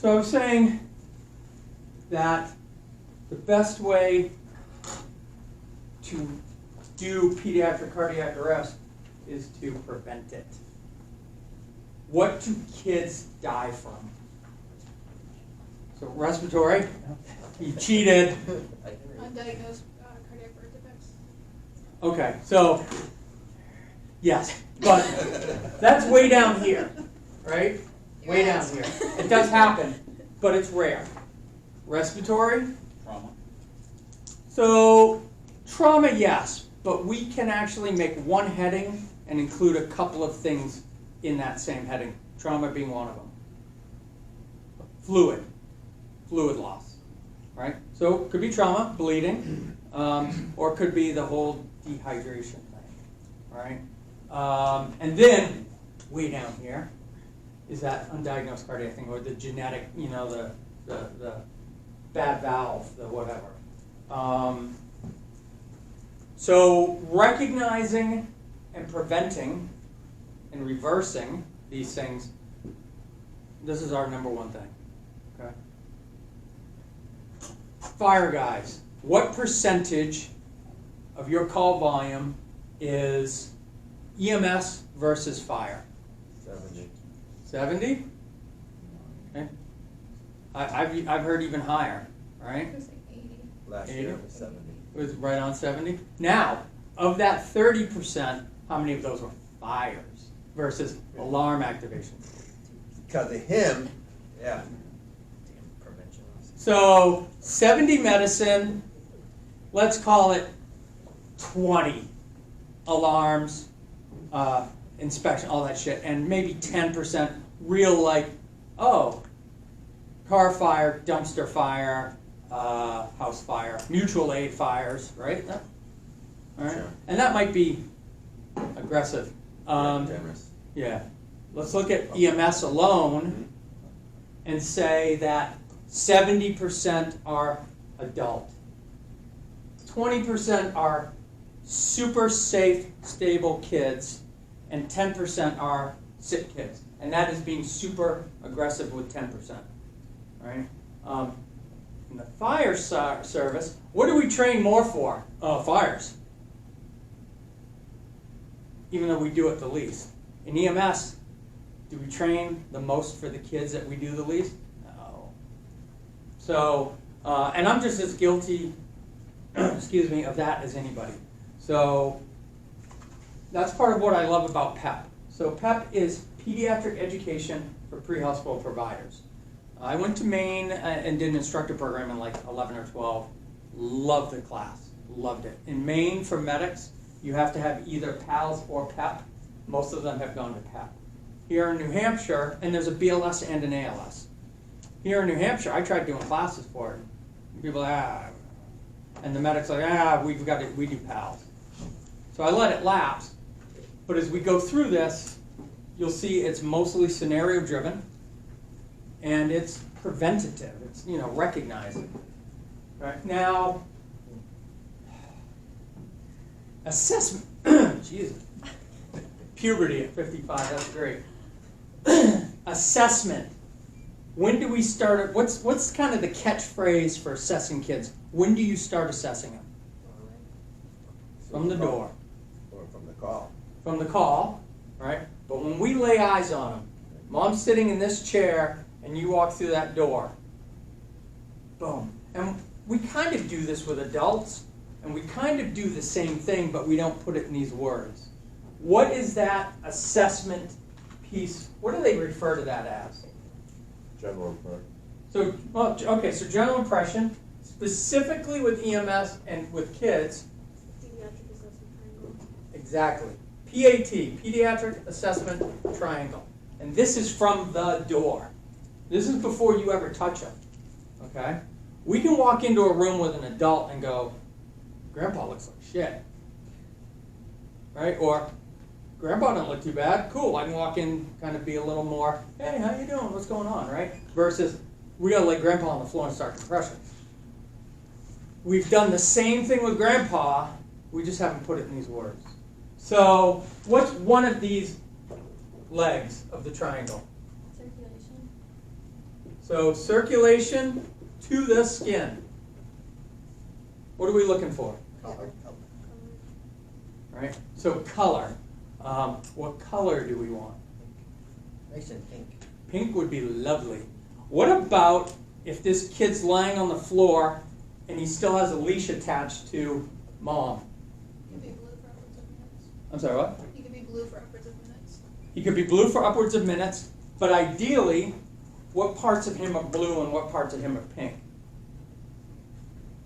So I was saying that the best way to do pediatric cardiac arrest is to prevent it. What do kids die from? So respiratory, you cheated. Undiagnosed cardiac birth defects. Okay, so yes, but that's way down here, right? Way down here. It does happen, but it's rare. Respiratory? Trauma. So trauma, yes, but we can actually make one heading and include a couple of things in that same heading. Trauma being one of them. Fluid loss, right? So it could be trauma, bleeding, or it could be the whole dehydration thing, right? And then way down here is that undiagnosed cardiac thing, or the genetic, you know, the bad valve, the whatever. So recognizing and preventing and reversing these things, this is our number one thing. Okay. Fire guys, what percentage of your call volume is EMS versus fire? 70. 70? Okay. I've heard even higher, right? It was like 80. Last 80? year was 70. It was right on 70. Now, of that 30%, how many of those were fires versus alarm activation? Because of him, yeah. Damn prevention. So 70 medicine, let's call it 20 alarms, inspection, all that shit, and maybe 10% real, like, oh, car fire, dumpster fire, house fire, mutual aid fires, right? All right, Sure. and that might be aggressive. Generous. Yeah, let's look at EMS alone and say that 70% are adult, 20% are super safe, stable kids, and 10% are sick kids. And that is being super aggressive with 10%. Right? In the fire service, what do we train more for? Fires. Even though we do it the least. In EMS, do we train the most for the kids that we do the least? No. So, and I'm just as guilty, excuse me, of that as anybody. So, that's part of what I love about PEP. So PEP is Pediatric Education for Pre-Hospital Providers. I went to Maine and did an instructor program in like 11 or 12. Loved the class. Loved it. In Maine, for medics, you have to have either PALS or PEP. Most of them have gone to PEP. Here in New Hampshire, and there's a BLS and an ALS. Here in New Hampshire, I tried doing classes for it. People, and the medics like, we do PALS. So I let it lapse. But as we go through this, you'll see it's mostly scenario driven, and it's preventative. It's, you know, recognizing. Right now, assessment. Jesus, puberty at 55. That's great. Assessment. When do we start? What's kind of the catchphrase for assessing kids? When do you start assessing them? From the door. Or from the call. From the call, right? But when we lay eyes on them, mom's sitting in this chair, and you walk through that door. Boom. And we kind of do this with adults, and we kind of do the same thing, but we don't put it in these words. What is that assessment piece? What do they refer to that as? General impression. So, well, okay, so general impression, specifically with EMS and with kids. Pediatric assessment triangle. Exactly. PAT, Pediatric Assessment Triangle. And this is from the door. This is before you ever touch them. Okay? We can walk into a room with an adult and go, Grandpa looks like shit. Right? Or, Grandpa don't look too bad. Cool, I can walk in, kind of be a little more, hey, how you doing? What's going on, right? Versus, we gotta lay Grandpa on the floor and start compression. We've done the same thing with Grandpa, we just haven't put it in these words. So, what's one of these legs of the triangle? Circulation. So circulation to the skin. What are we looking for? Color. Right? So color. What color do we want? Nice and pink. Pink would be lovely. What about if this kid's lying on the floor and he still has a leash attached to mom? You could be blue for upwards of minutes. I'm sorry, what? You could be blue for upwards of minutes. He could be blue for upwards of minutes, but ideally, what parts of him are blue and what parts of him are pink?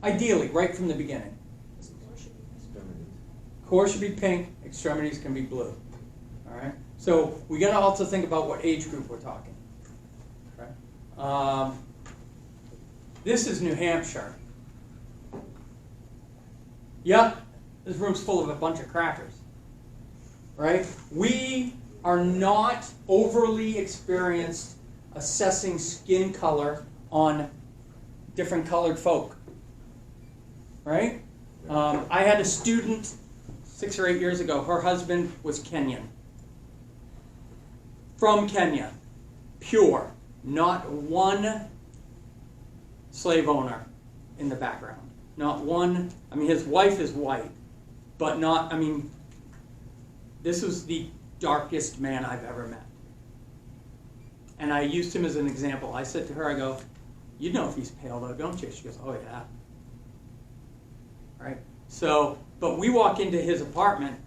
Ideally, right from the beginning. His core should be pink. Extremities. Core should be pink, extremities can be blue. All right? So we got to also think about what age group we're talking. Okay? This is New Hampshire. Yeah, this room's full of a bunch of crackers. Right? We are not overly experienced assessing skin color on different colored folk. Right? I had a student 6 or 8 years ago. Her husband was Kenyan. From Kenya. Pure. Not one slave owner in the background. Not one. I mean, his wife is white. But not, I mean, this was the darkest man I've ever met. And I used him as an example. I said to her, I go, you know if he's pale though, don't you? She goes, oh yeah. Right? So, but we walk into his apartment,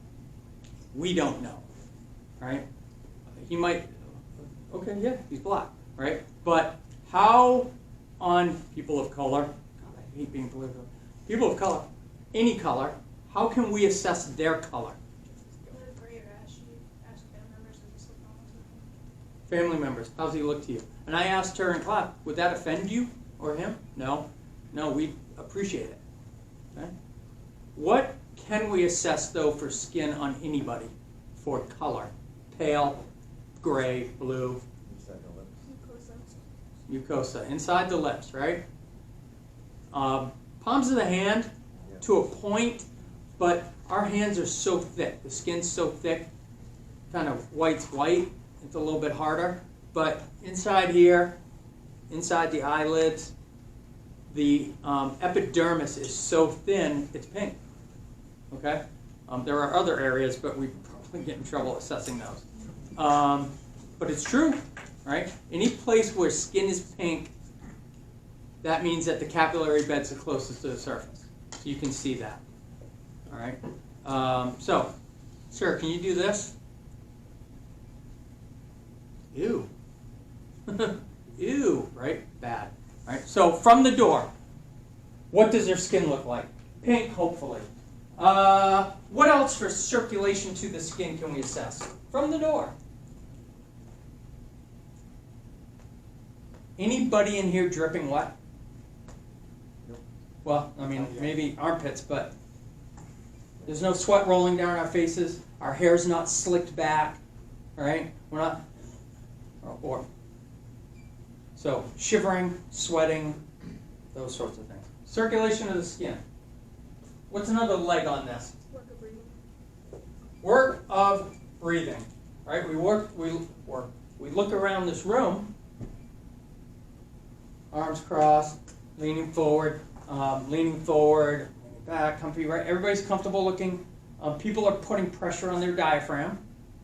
we don't know. Right? He might, okay, yeah, he's black. Right? But how on people of color, God, I hate being political, people of color, any color, how can we assess their color? Family members, how's he look to you? And I asked her in class, would that offend you or him? No. No, we appreciate it. Okay? What can we assess, though, for skin on anybody for color? Pale, gray, blue. Inside the lips. Mucosa. Mucosa. Inside the lips, right? Palms of the hand to a point, but our hands are so thick. The skin's so thick, kind of white's white. It's a little bit harder, but inside here, inside the eyelids, the epidermis is so thin, it's pink. Okay? There are other areas, but we probably get in trouble assessing those. But it's true, right? Any place where skin is pink, that means that the capillary bed's the closest to the surface. So you can see that. All right? So, sir, can you do this? Ew. Ew, right? Bad. Right? So from the door, what does their skin look like? Pink, hopefully. What else for circulation to the skin can we assess? From the door. Anybody in here dripping wet? Nope. Well, I mean, maybe armpits, but there's no sweat rolling down our faces. Our hair's not slicked back. All right? We're not... So, shivering, sweating, those sorts of things. Circulation of the skin. What's another leg on this? Work of breathing. Work of breathing. Right? We look around this room, arms crossed, leaning forward, leaning back, comfy, right? Everybody's comfortable looking. People are putting pressure on their diaphragm,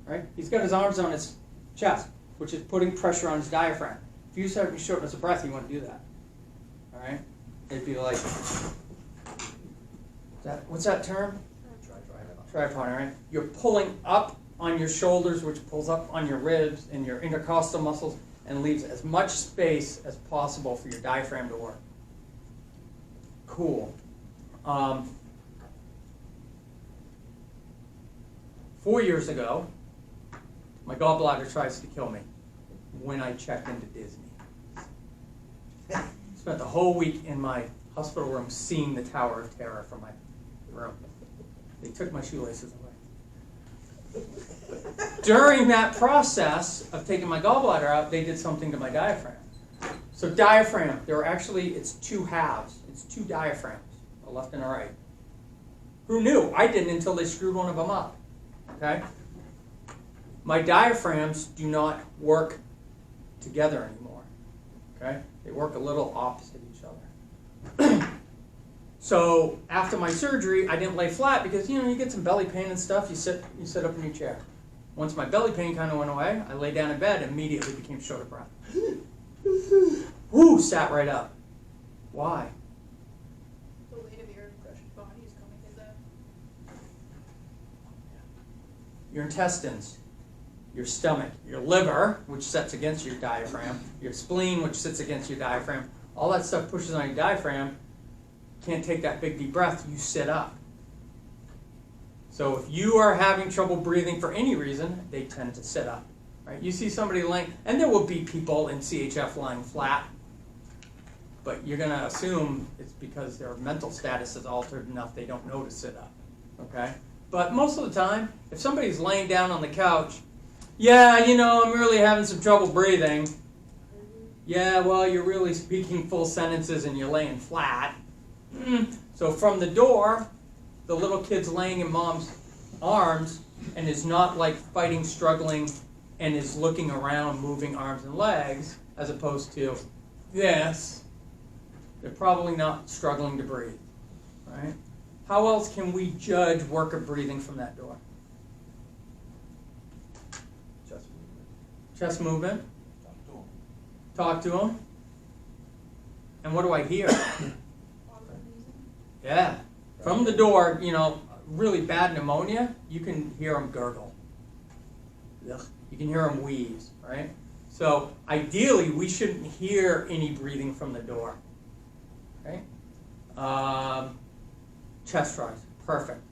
right? He's got his arms on his chest, which is putting pressure on his diaphragm. If you start shortness of breath, you wouldn't do that. All right? It'd be like, what's that term? Tripod, all right? You're pulling up on your shoulders, which pulls up on your ribs and your intercostal muscles and leaves as much space as possible for your diaphragm to work. Cool. 4 years ago, my gallbladder tries to kill me when I checked into Disney. Spent the whole week in my hospital room seeing the Tower of Terror from my room. They took my shoelaces away. During that process of taking my gallbladder out, they did something to my diaphragm. So diaphragm, it's two halves. It's two diaphragms, a left and a right. Who knew? I didn't until they screwed one of them up. Okay? My diaphragms do not work together anymore. Okay? They work a little opposite each other. So after my surgery, I didn't lay flat because you get some belly pain and stuff. You sit up in your chair. Once my belly pain kind of went away, I lay down in bed and immediately became short of breath. Woo, sat right up. Why? The weight of your body is coming to that. Your intestines, your stomach, your liver, which sits against your diaphragm, your spleen, which sits against your diaphragm, all that stuff pushes on your diaphragm. Can't take that big deep breath, you sit up. So if you are having trouble breathing for any reason, they tend to sit up. Right? You see somebody laying, and there will be people in CHF lying flat, but you're going to assume it's because their mental status is altered enough they don't know to sit up. Okay? But most of the time, if somebody's laying down on the couch, yeah, I'm really having some trouble breathing. Yeah, well, you're really speaking full sentences and you're laying flat. So from the door, the little kid's laying in mom's arms and is not like fighting, struggling, and is looking around, moving arms and legs, as opposed to this. They're probably not struggling to breathe, right? How else can we judge work of breathing from that door? Chest movement. Chest movement. Talk to him. Talk to them. And what do I hear? Yeah. From the door, really bad pneumonia, you can hear them gurgle. Ugh. You can hear them wheeze, right? So ideally, we shouldn't hear any breathing from the door. Okay? Chest rise, perfect.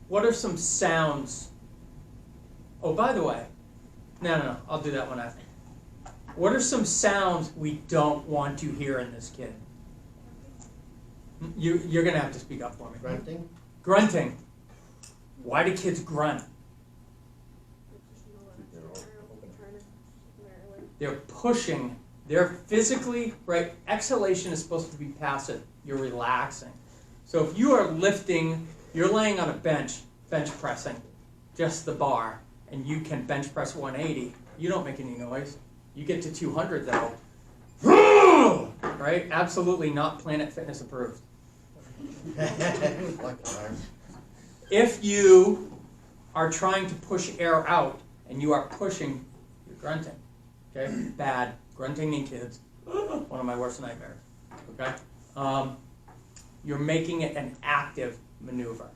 What are some sounds? Oh, by the way, no, I'll do that one after. What are some sounds we don't want to hear in this kid? You're going to have to speak up for me. Grunting. Grunting. Why do kids grunt? They're pushing. They're physically, right? Exhalation is supposed to be passive. You're relaxing. So if you are lifting, you're laying on a bench pressing, just the bar, and you can bench press 180, you don't make any noise. You get to 200 though. Right? Absolutely not Planet Fitness approved. If you are trying to push air out and you are pushing, you're grunting. Okay? Bad. Grunting in kids. One of my worst nightmares. Okay? You're making it an active maneuver.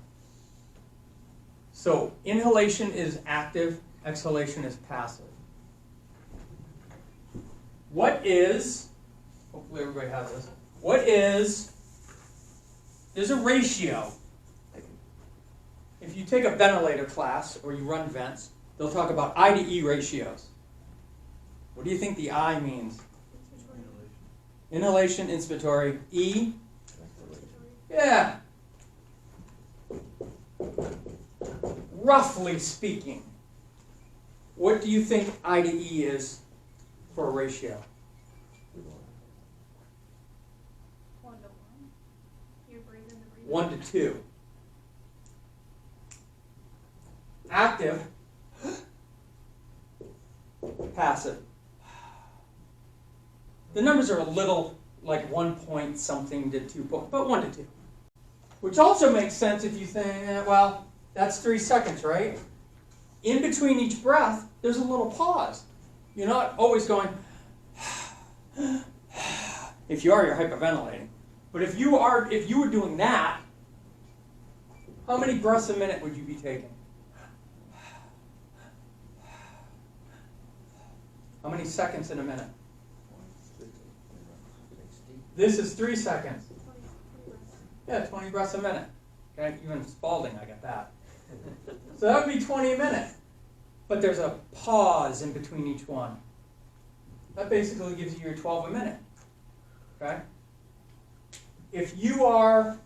So inhalation is active, exhalation is passive. What is, hopefully everybody has this, there's a ratio. If you take a ventilator class or you run vents, they'll talk about I to E ratios. What do you think the I means? Inhalation, inspiratory. E? Yeah. Roughly speaking, what do you think I to E is for a ratio? 1 to 1. You breathe in the breathe. 1 to 2. Active, passive. The numbers are a little like 1 point something to 2 point, but 1 to 2. Which also makes sense if you think, well, that's 3 seconds, right? In between each breath, there's a little pause. You're not always going, if you are, you're hyperventilating. But if you were doing that, how many breaths a minute would you be taking? How many seconds in a minute? This is 3 seconds. Yeah, 20 breaths a minute. Okay, even Spalding, I got that. So that would be 20 a minute. But there's a pause in between each one. That basically gives you your 12 a minute. Okay? If you are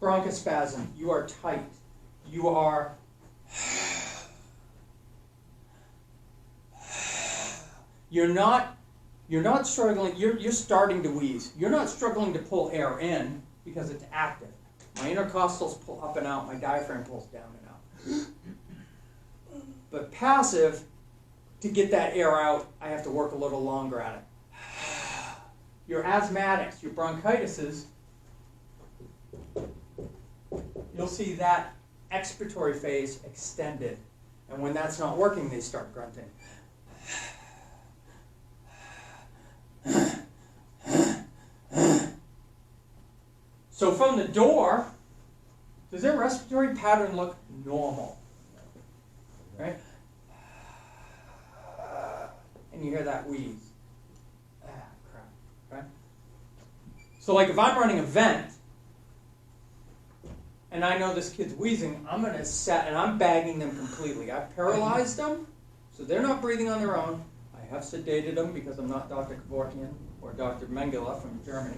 bronchospasm, you are tight, you are you're not struggling, you're starting to wheeze. You're not struggling to pull air in because it's active. My intercostals pull up and out, my diaphragm pulls down and out. But passive, to get that air out, I have to work a little longer at it. Your asthmatics, your bronchitises, you'll see that expiratory phase extended. And when that's not working, they start grunting. So from the door, does their respiratory pattern look normal? Right? And you hear that wheeze. Ah, crap. Right? So like if I'm running a vent, and I know this kid's wheezing, I'm going to set, and I'm bagging them completely. I've paralyzed them, so they're not breathing on their own. I have sedated them because I'm not Dr. Kevorkian or Dr. Mengele from Germany.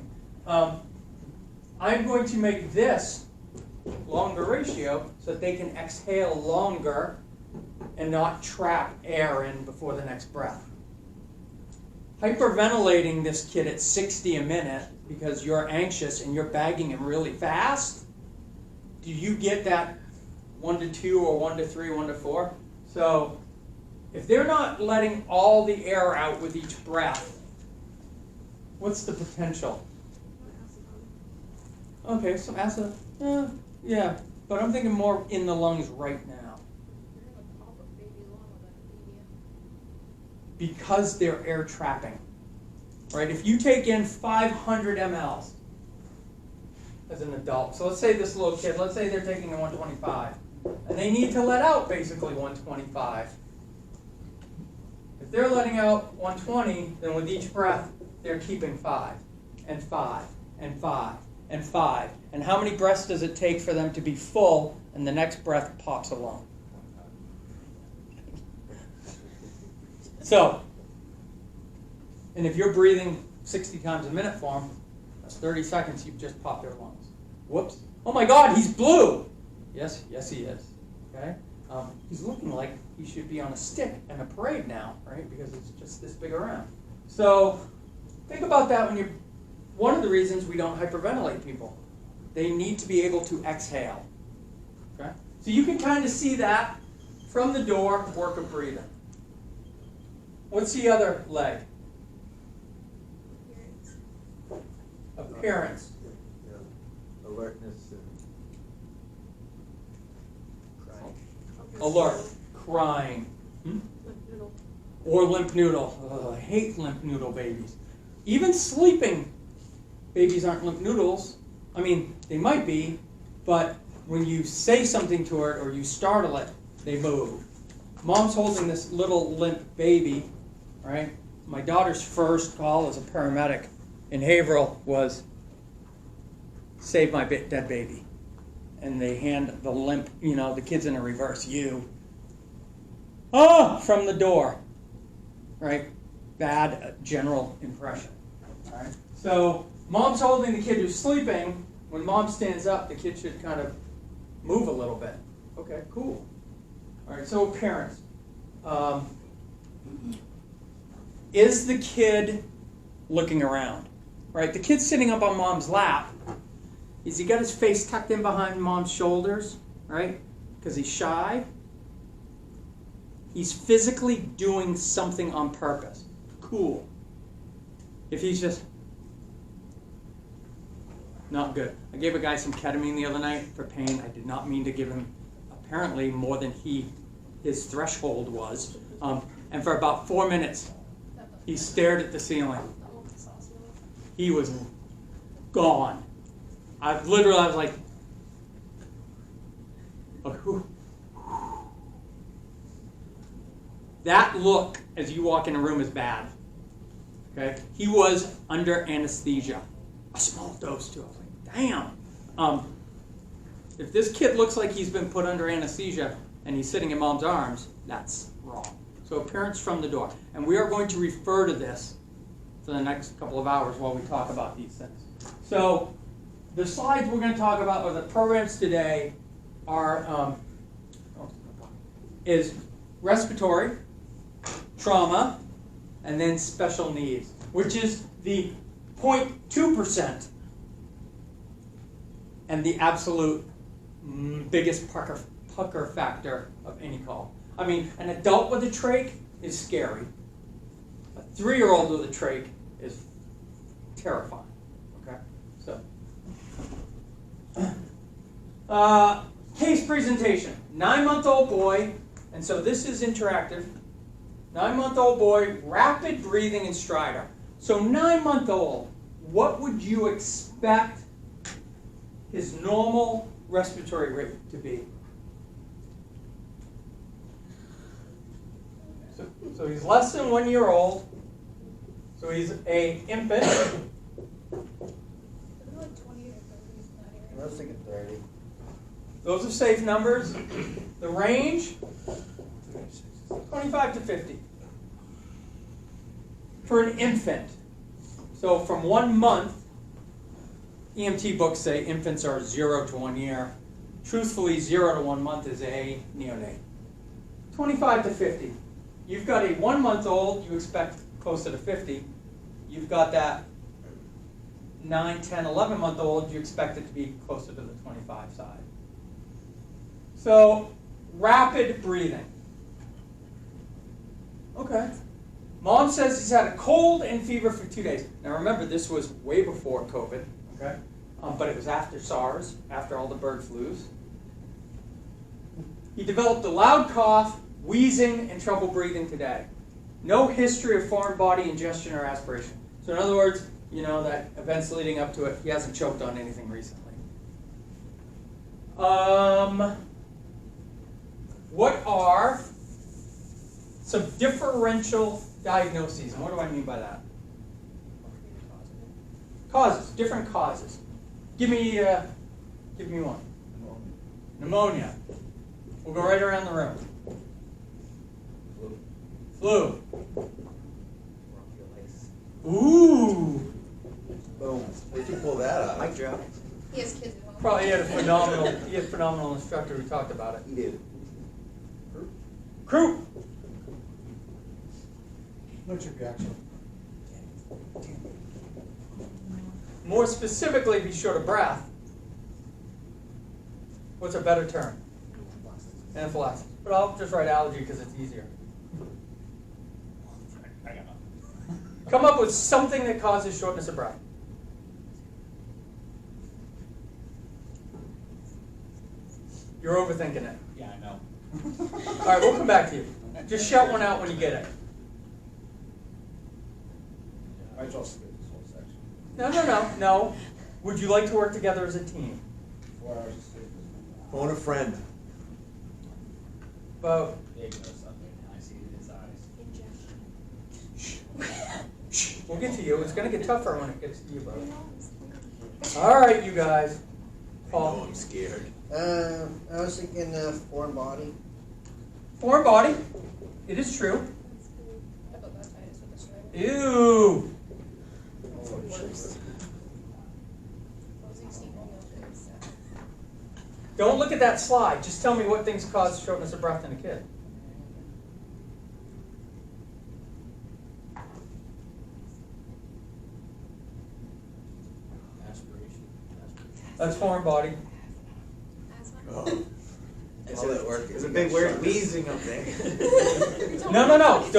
I'm going to make this longer ratio so that they can exhale longer and not trap air in before the next breath. Hyperventilating this kid at 60 a minute because you're anxious and you're bagging him really fast, do you get that 1 to 2 or 1 to 3, 1 to 4? So if they're not letting all the air out with each breath, what's the potential? Okay, some acid. Yeah, but I'm thinking more in the lungs right now. Because they're air trapping. Right? If you take in 500 mLs as an adult, so let's say this little kid, let's say they're taking in 125, and they need to let out basically 125. If they're letting out 120, then with each breath, they're keeping 5, and 5, and 5, and 5. And how many breaths does it take for them to be full, and the next breath pops along? So, and if you're breathing 60 times a minute for them, that's 30 seconds, you've just popped their lungs. Whoops. Oh my God, he's blue! Yes, yes he is. Okay? He's looking like he should be on a stick in a parade now, right? Because it's just this big around. So, think about that when you're, one of the reasons we don't hyperventilate people. They need to be able to exhale. Okay? So you can kind of see that from the door, work of breathing. What's the other leg? Appearance. Yeah. Alertness and crying. Alert. Crying. Or limp noodle. Oh, I hate limp noodle babies. Even sleeping babies aren't limp noodles. I mean, they might be, but when you say something to it or you startle it, they move. Mom's holding this little limp baby, right? My daughter's first call as a paramedic in Haverhill was, save my dead baby. And they hand the limp, the kid's in a reverse, from the door, right? Bad general impression, all right? So mom's holding the kid who's sleeping. When mom stands up, the kid should kind of move a little bit. Okay, cool. All right, so parents. Is the kid looking around? Right, the kid's sitting up on mom's lap. Is he got his face tucked in behind mom's shoulders, right? Because he's shy. He's physically doing something on purpose. Cool. If he's just not good. I gave a guy some ketamine the other night for pain. I did not mean to give him apparently more than his threshold was. And for about 4 minutes, he stared at the ceiling. He was gone. I was like, that look as you walk in a room is bad. Okay? He was under anesthesia. A small dose too. I was like, damn. If this kid looks like he's been put under anesthesia and he's sitting in mom's arms, that's wrong. So appearance from the door. And we are going to refer to this for the next couple of hours while we talk about these things. So the slides we're going to talk about, or the programs today, are is respiratory, trauma, and then special needs, which is the 0.2% and the absolute biggest pucker factor of any call. I mean, an adult with a trach, is scary. A 3-year-old with a trach is terrifying. Okay, so case presentation: 9-month-old boy, and so this is interactive. 9-month-old boy, rapid breathing in stridor. So 9-month-old, what would you expect his normal respiratory rate to be? So he's less than 1 year old. So he's a infant. Isn't it like 20 or 30 in that area? I was thinking 30. Those are safe numbers. The range, 25 to 50. For an infant. So from 1 month, EMT books say infants are 0 to 1 year. Truthfully, 0 to 1 month is a neonate. 25 to 50. You've got a 1-month-old, you expect closer to 50. You've got that 9, 10, 11-month-old, you expect it to be closer to the 25 side. So, rapid breathing. Okay. Mom says he's had a cold and fever for 2 days. Now remember, this was way before COVID, okay? But it was after SARS, after all the bird flus. He developed a loud cough, wheezing, and trouble breathing today. No history of foreign body ingestion or aspiration. So in other words, you know, that events leading up to it, he hasn't choked on anything recently. What are some differential diagnoses? And what do I mean by that? Causes, different causes. Give me one. Pneumonia. We'll go right around the room. Flu. Ooh. Boom. Where'd you pull that out? Mic drop. He has kids at home. Probably had a phenomenal instructor who talked about it. He did. Croup. What's your reaction? More specifically, be short of breath. What's a better term? Anaphylaxis. But I'll just write allergy because it's easier. Come up with something that causes shortness of breath. You're overthinking it. Yeah, I know. All right, we'll come back to you. Just shout one out when you get it. I just skipped this whole section. No. Would you like to work together as a team? 4 hours of sleep. Phone a friend. But Dave knows something, and I see it in his eyes. Injection. we'll get to you. It's going to get tougher when it gets to you, bud. All right, you guys. Oh, Paul. I'm scared. I was thinking foreign body. Foreign body. It is true. Epiglottitis with the stridor. Ew. It's the worst. Closing steam on those things. Don't look at that slide. Just tell me what things cause shortness of breath in a kid. Aspiration. That's foreign body. Asthma. Oh. All that work. There's a big word wheezing up there. No.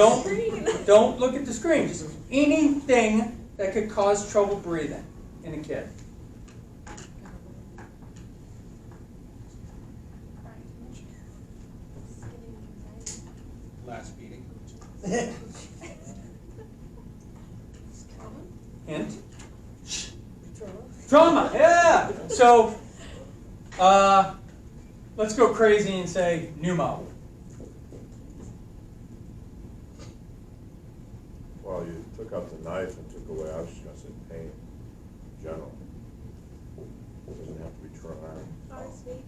Don't look at the screen. Just anything that could cause trouble breathing in a kid. Last beating. Hint. Trauma. Yeah. So, let's go crazy and say pneumo. Well, you took out the knife and took away, I was just gonna say pain, in general. It doesn't have to be trauma. RSV.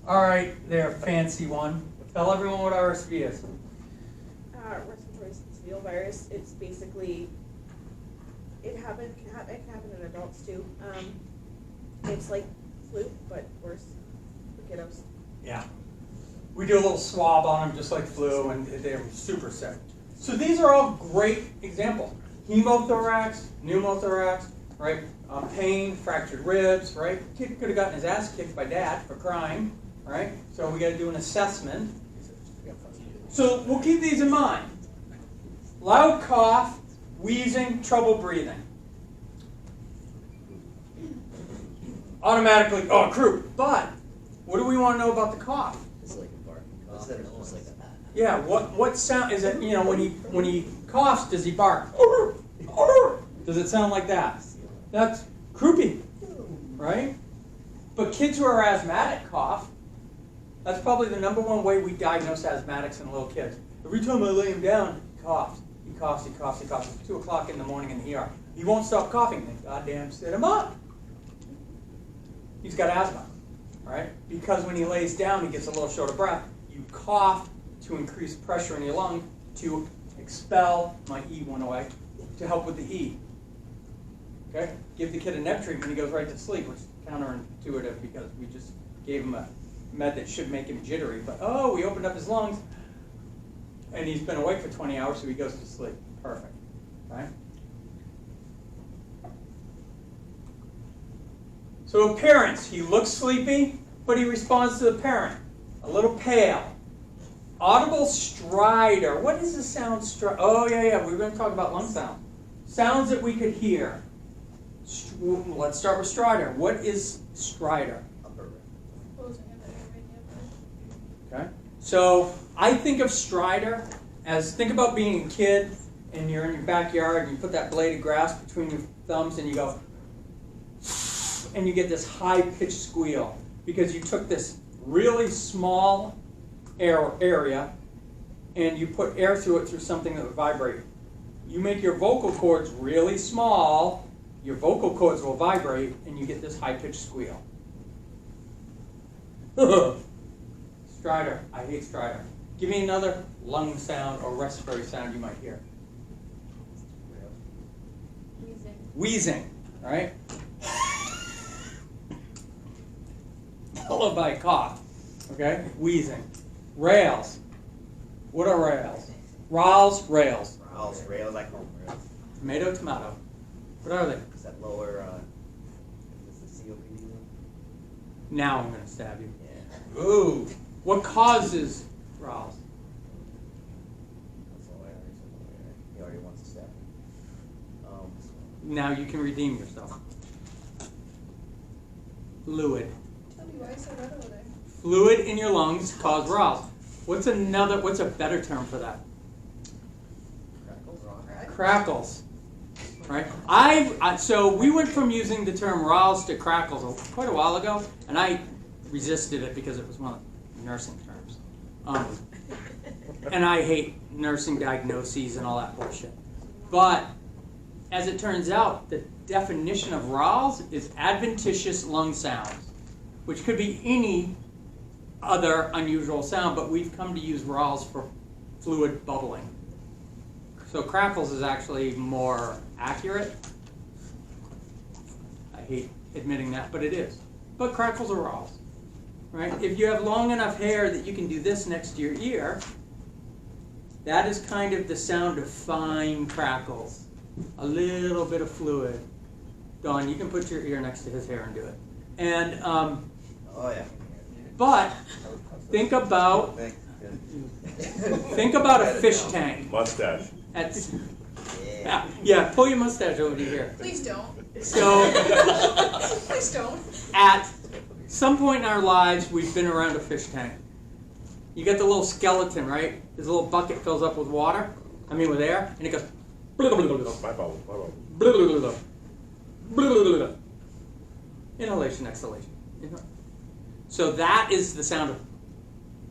All right, there, fancy one. Tell everyone what RSV is. Respiratory syncytial virus. It's basically, it can happen in adults too. It's like flu, but worse for kiddos. Yeah. We do a little swab on them just like flu, and they're super sick. So these are all great examples. Hemothorax, pneumothorax, right? Pain, fractured ribs, right? Kid could have gotten his ass kicked by dad for crying, right? So we got to do an assessment. So we'll keep these in mind. Loud cough, wheezing, trouble breathing. Automatically, oh, croup. But what do we want to know about the cough? It's like a barking cough. It's almost like a Yeah, what sound is it? You know, when he coughs, does he bark? Does it sound like that? That's croupy, right? But kids who are asthmatic cough. That's probably the #1 way we diagnose asthmatics in little kids. Every time I lay him down, he coughs. He coughs, he coughs, he coughs. It's 2 o'clock in the morning in the ER. He won't stop coughing. Then goddamn sit him up. He's got asthma, right? Because when he lays down, he gets a little short of breath. You cough to increase pressure in your lung to expel, my E went away, to help with the E. Okay? Give the kid a neb treatment, he goes right to sleep, which is counterintuitive because we just gave him a med that should make him jittery. But, oh, we opened up his lungs, and he's been awake for 20 hours, so he goes to sleep. Perfect, right? So appearance, he looks sleepy, but he responds to the parent. A little pale. Audible stridor. What is the sound stridor? Oh, yeah, we're going to talk about lung sound. Sounds that we could hear. Let's start with stridor. What is stridor? Closing of the airway, yeah. Okay. So I think of stridor as, think about being a kid and you're in your backyard and you put that blade of grass between your thumbs and you go, and you get this high-pitched squeal because you took this really small area and you put air through it through something that would vibrate. You make your vocal cords really small, your vocal cords will vibrate, and you get this high-pitched squeal. Stridor. I hate stridor. Give me another lung sound or respiratory sound you might hear. Wheezing. Wheezing, all right? Followed by a cough, okay? Wheezing. Rails. What are rails? Rails, rails. Rails, I call them rails. Tomato, tomato. What are they? Is that lower, is this the COPD one? Now I'm going to stab you. Yeah. Ooh. What causes rails? That's all I already said. He already wants to stab me. Now you can redeem yourself. Fluid. Tell me why so red over there. Fluid in your lungs cause rails. What's a better term for that? Crackles. Crackles. Right? So we went from using the term rails to crackles quite a while ago, and I resisted it because it was one of the nursing terms. And I hate nursing diagnoses and all that bullshit. But as it turns out, the definition of rails is adventitious lung sounds, which could be any other unusual sound, but we've come to use rails for fluid bubbling. So crackles is actually more accurate. I hate admitting that, but it is. But crackles are rails, right? If you have long enough hair that you can do this next to your ear, that is kind of the sound of fine crackles. A little bit of fluid. Don, you can put your ear next to his hair and do it. And Oh, yeah. but think about a fish tank. Mustache. Yeah, pull your mustache over to here. Please don't. So Please don't. at some point in our lives, we've been around a fish tank. You get the little skeleton, right? This little bucket fills up with water. With air, and it goes. My bubble. Inhalation, exhalation. So that is the sound of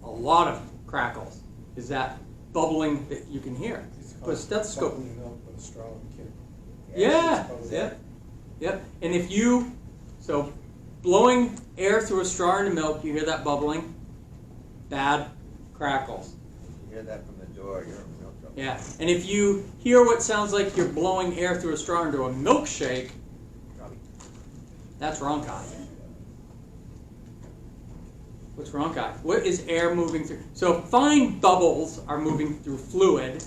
a lot of crackles. Is that bubbling that you can hear? Put a stethoscope. Yeah. Yep. And if so blowing air through a straw into milk, you hear that bubbling. Bad crackles. You hear that from the door, you're in real trouble. Yeah. And if you hear what sounds like you're blowing air through a straw into a milkshake, that's rhonchi. What's rhonchi? What is air moving through? So fine bubbles are moving through fluid.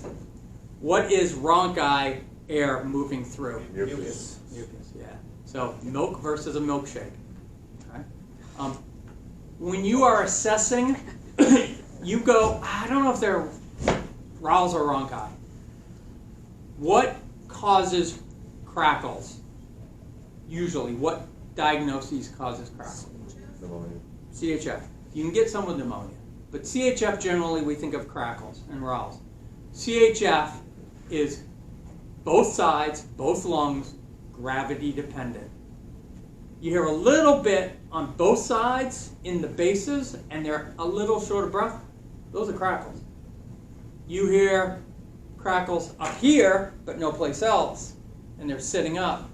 What is rhonchi air moving through? Mucus. Mucus, yeah. So milk versus a milkshake. Okay. When you are assessing, you go, I don't know if they're rales or rhonchi. What causes crackles? Usually, what diagnoses causes crackles? Pneumonia. CHF. You can get some with pneumonia, but CHF generally we think of crackles and rales. CHF is both sides, both lungs, gravity dependent. You hear a little bit on both sides in the bases, and they're a little short of breath. Those are crackles. You hear crackles up here, but no place else, and they're sitting up.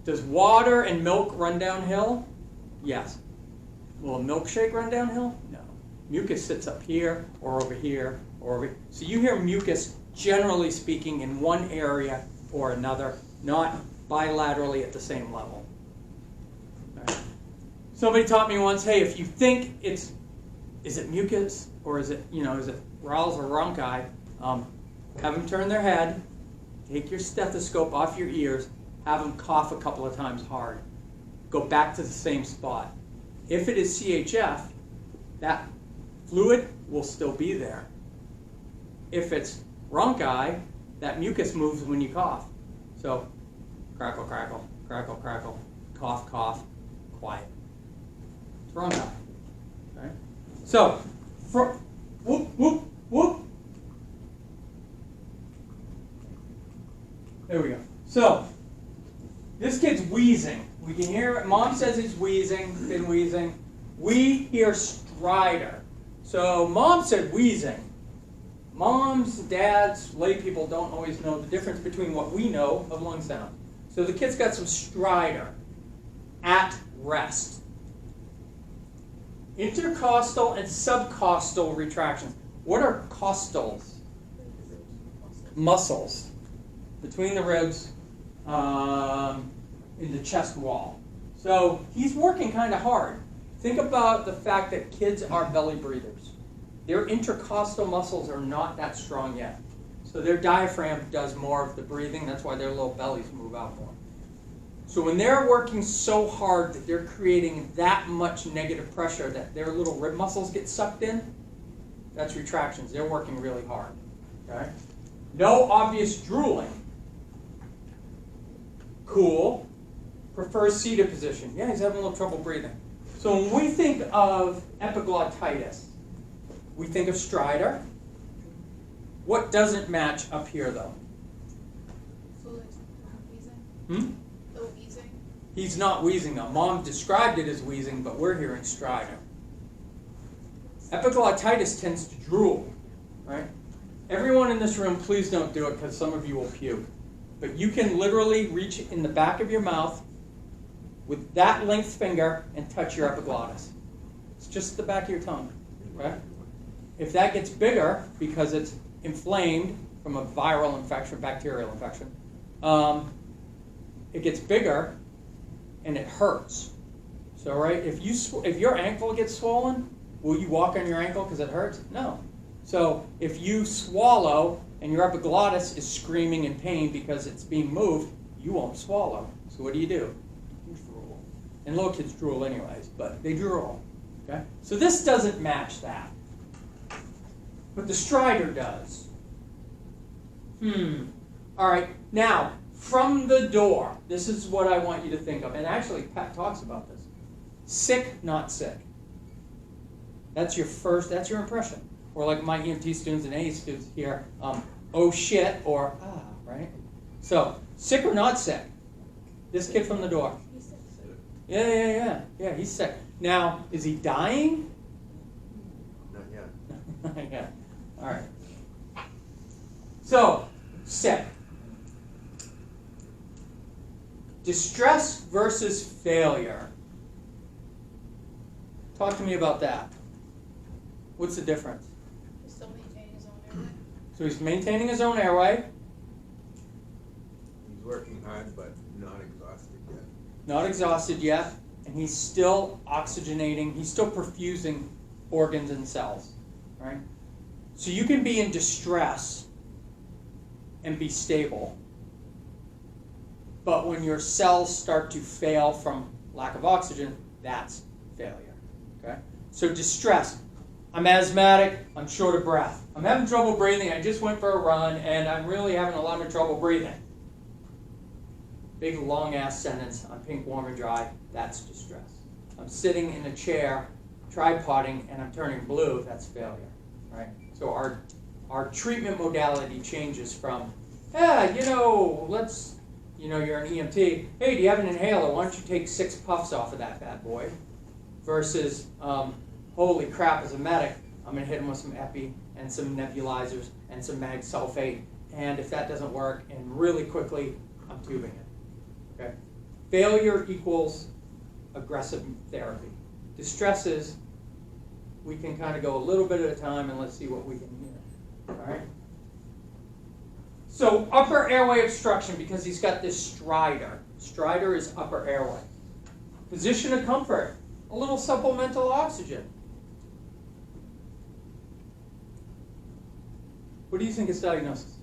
Does water and milk run downhill? Yes. Will a milkshake run downhill? No. Mucus sits up here, or over here, or over here. So you hear mucus, generally speaking, in one area or another, not bilaterally at the same level. Right. Somebody taught me once, hey, if you think is it mucus, or is it rales or rhonchi, have them turn their head, take your stethoscope off your ears, have them cough a couple of times hard. Go back to the same spot. If it is CHF, that fluid will still be there. If it's rhonchi, that mucus moves when you cough. So, crackle, crackle, crackle, crackle, cough, cough, quiet. It's rhonchi. Okay? So, whoop, whoop, whoop. There we go. So, this kid's wheezing. We can hear it. Mom says he's wheezing, been wheezing. We hear stridor. So mom said wheezing. Moms, dads, lay people don't always know the difference between what we know of lung sound. So the kid's got some stridor at rest. Intercostal and subcostal retractions. What are costals? Muscles between the ribs. In the chest wall. So he's working kind of hard. Think about the fact that kids are belly breathers. Their intercostal muscles are not that strong yet. So their diaphragm does more of the breathing. That's why their little bellies move out more. So when they're working so hard that they're creating that much negative pressure that their little rib muscles get sucked in, that's retractions. They're working really hard. Okay? No obvious drooling. Cool. Prefers seated position. Yeah, he's having a little trouble breathing. So when we think of epiglottitis, we think of stridor. What doesn't match up here, though? So there's wheezing? Hmm? No wheezing? He's not wheezing, though. Mom described it as wheezing, but we're hearing stridor. Epiglottitis tends to drool, right? Everyone in this room, please don't do it because some of you will puke. But you can literally reach in the back of your mouth with that length finger and touch your epiglottis. It's just the back of your tongue, right? If that gets bigger because it's inflamed from a viral infection, bacterial infection, it gets bigger and it hurts. So, right, if your ankle gets swollen, will you walk on your ankle because it hurts? No. So if you swallow and your epiglottis is screaming in pain because it's being moved, you won't swallow. So what do? You drool. And little kids drool anyways, but they drool. Okay? So this doesn't match that. But the stridor does. All right. Now, from the door, this is what I want you to think of. And actually, Pat talks about this. Sick, not sick. That's your impression. Or like my EMT students and AE students hear, oh shit, or ah, right? So, sick or not sick? This kid from the door. Yeah, he's sick. Now, is he dying? Not yet. Yeah. All right. So, sick. Distress versus failure. Talk to me about that. What's the difference? He's still maintaining his own airway. So he's maintaining his own airway. He's working hard, but not exhausted yet. Not exhausted yet, and he's still oxygenating. He's still perfusing organs and cells, right? So you can be in distress and be stable, but when your cells start to fail from lack of oxygen, that's failure, okay? So distress, I'm asthmatic, I'm short of breath. I'm having trouble breathing, I just went for a run, and I'm really having a lot of trouble breathing. Big long ass sentence on pink, warm, and dry, that's distress. I'm sitting in a chair, tripoding, and I'm turning blue, that's failure, right? So our treatment modality changes from, you're an EMT, hey, do you have an inhaler? Why don't you take 6 puffs off of that bad boy? Versus, holy crap, as a medic, I'm going to hit him with some Epi and some nebulizers and some mag sulfate, and if that doesn't work, and really quickly, I'm tubing it. Okay? Failure equals aggressive therapy. Distress is, we can kind of go a little bit at a time and let's see what we can do. All right? So upper airway obstruction, because he's got this stridor. Stridor is upper airway. Position of comfort, a little supplemental oxygen. What do you think his diagnosis is?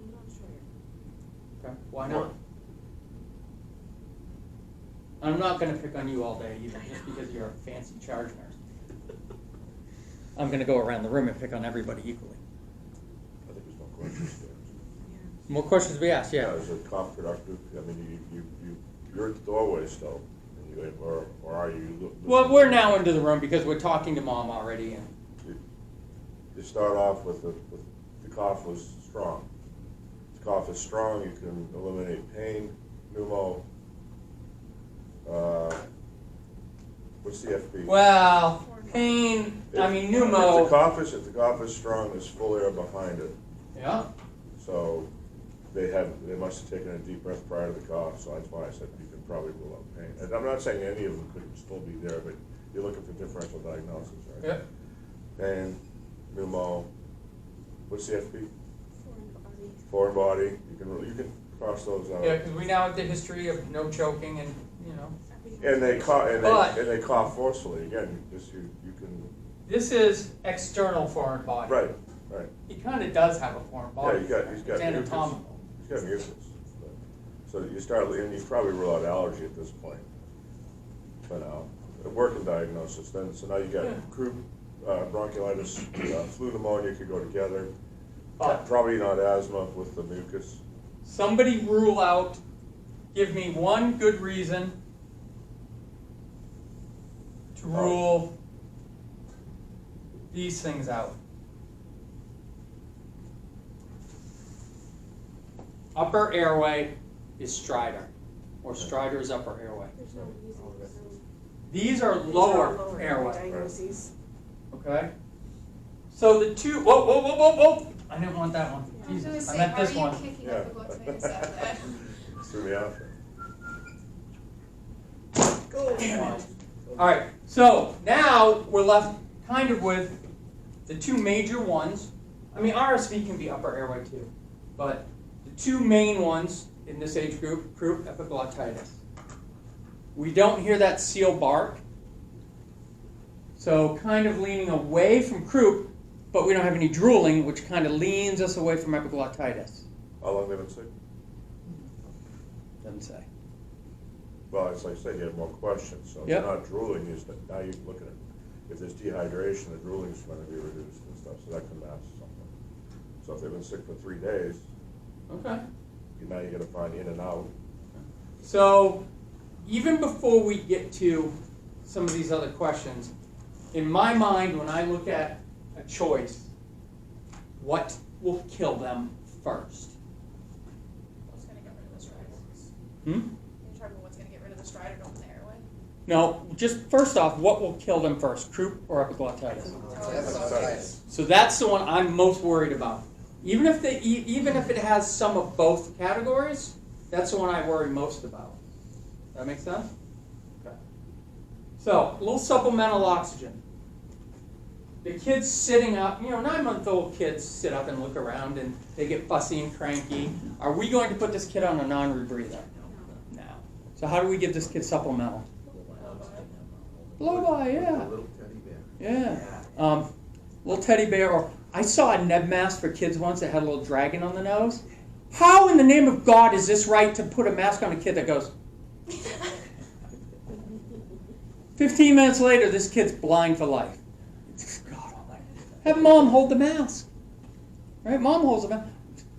I'm not sure. Okay. Why not? I'm not going to pick on you all day either, just because you're a fancy charge nurse. I'm going to go around the room and pick on everybody equally. I think there's more questions there. More questions to be asked, yeah. Is it cough productive? I mean, you're at the doorway still, and or are you? Well, we're now into the room because we're talking to Mom already. And you start off with the cough was strong. If the cough is strong, you can eliminate pain, pneumo. What's the FB? well, pain, pneumo. If the cough is strong, there's full air behind it. Yeah. So they must have taken a deep breath prior to the cough, so that's why I said you can probably rule out pain. And I'm not saying any of them could still be there, but you're looking for differential diagnosis, right? Yep. Pain, pneumo, what's the FB? Foreign body. Foreign body, you can cross those out. Yeah, because we now have the history of no choking and, And they cough, But- and they cough forcefully, again, you can, This is external foreign body. right. He kind of does have a foreign body. He's got It's mucus. anatomical. He's got mucus. So you start, and you probably rule out allergy at this point, for now. A working diagnosis, then, so now you got croup, bronchiolitis, flu pneumonia could go together. But Probably not asthma with the mucus. somebody rule out, give me one good reason to rule these things out. Upper airway is stridor, or stridor is upper airway. There's no reason. These are These are lower airway, diagnoses. okay? So the two, whoa, I didn't want that one. I was gonna Jesus, I say, meant how are this you one. kicking Yeah. epiglottitis out of that? Threw me out there. Go. All right, so now we're left kind of with the two major ones. I mean, RSV can be upper airway too, but the two main ones in this age group, croup, epiglottitis. We don't hear that seal bark, so kind of leaning away from croup, but we don't have any drooling, which kind of leans us away from epiglottitis. How long they been sick? Doesn't say. Well, it's like I said, you have more questions, so if Yep. you're not drooling, now you're looking at, if there's dehydration, the drooling's gonna be reduced and stuff, so that can mask something. So if they've been sick for 3 days, Okay. now you gotta find in and out. So, even before we get to some of these other questions, in my mind, when I look at a choice, what will kill them first? What's gonna get rid of the stridor? Hmm? You're talking about what's gonna get rid of the stridor, not the airway? No, just first off, what will kill them first, croup or epiglottitis? Hepatitis. So that's the one I'm most worried about. Even if it has some of both categories, that's the one I worry most about. That make sense? Okay. So, a little supplemental oxygen. The kids sitting up, 9-month-old kids sit up and look around and they get fussy and cranky. Are we going to put this kid on a non-rebreather? No. So how do we give this kid supplemental? Blow by, yeah. A little teddy bear. Yeah. Little teddy bear, or I saw a neb mask for kids once that had a little dragon on the nose. How in the name of God is this right to put a mask on a kid that goes? 15 minutes later, this kid's blind for life. God almighty. Have mom hold the mask. Right? Mom holds the mask.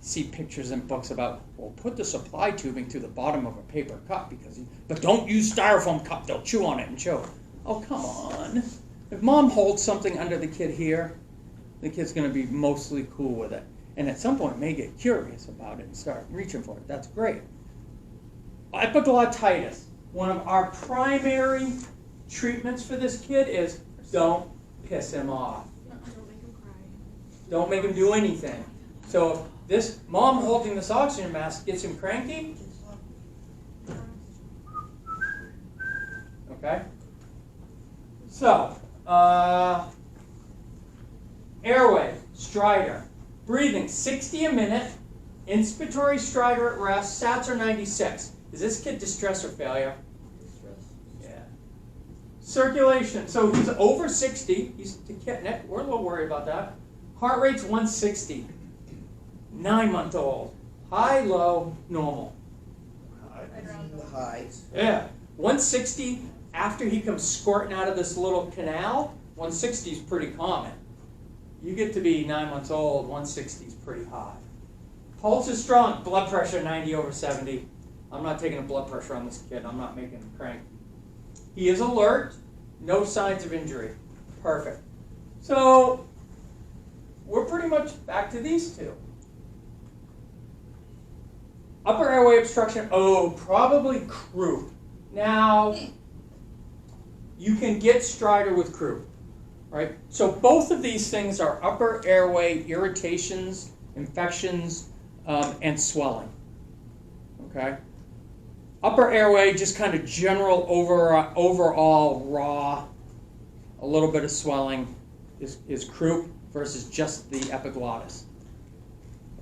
See pictures in books about, well, put the supply tubing to the bottom of a paper cup but don't use styrofoam cup. They'll chew on it and choke. Oh, come on. If mom holds something under the kid here, the kid's going to be mostly cool with it. And at some point may get curious about it and start reaching for it. That's great. Epiglottitis. One of our primary treatments for this kid is don't piss him off. Don't make him cry. Don't make him do anything. So if this mom holding this oxygen mask gets him cranky, okay? So, airway, stridor, breathing 60 a minute, inspiratory stridor at rest, SATs are 96. Is this kid distress or failure? Yeah. Circulation, so he's over 60, he's tachypnic, we're a little worried about that. Heart rate's 160, 9-month-old, high, low, normal. High. Yeah, 160 after he comes squirting out of this little canal, 160 is pretty common. You get to be 9 months old, 160 is pretty high. Pulse is strong, blood pressure 90/70. I'm not taking a blood pressure on this kid, I'm not making him crank. He is alert, no signs of injury. Perfect. So, we're pretty much back to these two. Upper airway obstruction, probably croup. Now, you can get stridor with croup, right? So both of these things are upper airway irritations, infections, and swelling, okay? Upper airway, just kind of general overall raw, a little bit of swelling is croup versus just the epiglottis.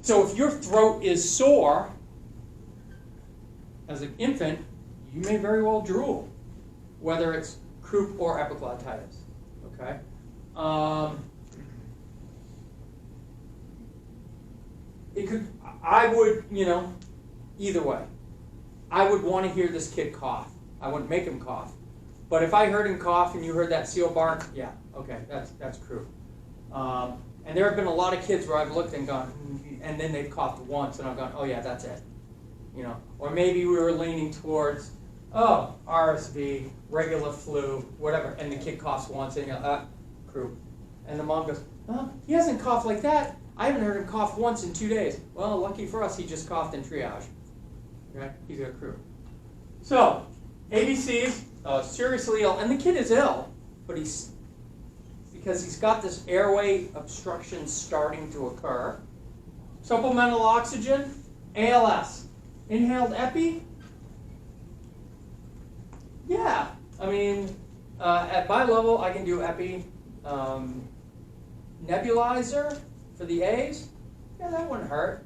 So if your throat is sore, as an infant, you may very well drool, whether it's croup or epiglottitis, okay? I would, either way. I would want to hear this kid cough. I wouldn't make him cough. But if I heard him cough and you heard that seal bark, yeah, okay, that's croup. And there have been a lot of kids where I've looked and gone, and then they've coughed once, and I've gone, oh yeah, that's it. Or maybe we were leaning towards, RSV, regular flu, whatever, and the kid coughs once, and croup. And the mom goes, he hasn't coughed like that. I haven't heard him cough once in 2 days. Well, lucky for us, he just coughed in triage. Okay, he's got croup. So, ABCs, seriously ill, and the kid is ill, but because he's got this airway obstruction starting to occur. Supplemental oxygen, ALS. Inhaled epi? Yeah, I mean, at my level, I can do epi. Nebulizer for the A's? Yeah, that wouldn't hurt.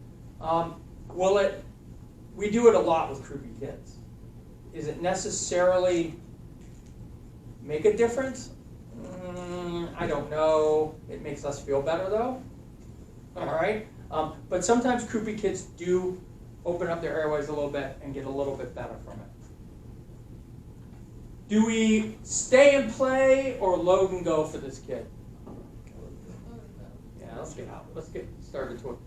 We do it a lot with croupy kids. Is it necessarily make a difference? I don't know. It makes us feel better though. All right? But sometimes croupy kids do open up their airways a little bit and get a little bit better from it. Do we stay and play or load and go for this kid? Yeah, let's get started to it.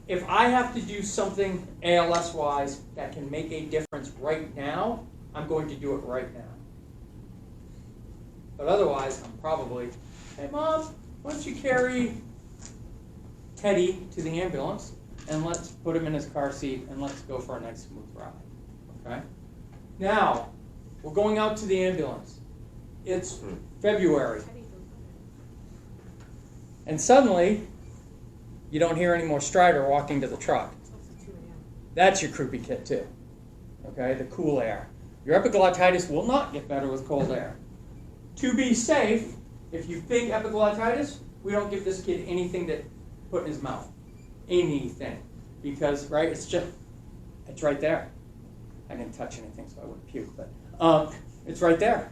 If I have to do something ALS-wise that can make a difference right now, I'm going to do it right now. But otherwise, I'm probably, hey Mom, why don't you carry Teddy to the ambulance and let's put him in his car seat and let's go for a nice smooth ride, okay? Now, we're going out to the ambulance. It's February. And suddenly, you don't hear any more stridor walking to the truck. That's your croupy kid too, okay? The cool air. Your epiglottitis will not get better with cold air. To be safe, if you think epiglottitis, we don't give this kid anything to put in his mouth. Anything. Because, right, it's right there. I didn't touch anything, so I wouldn't puke, but it's right there.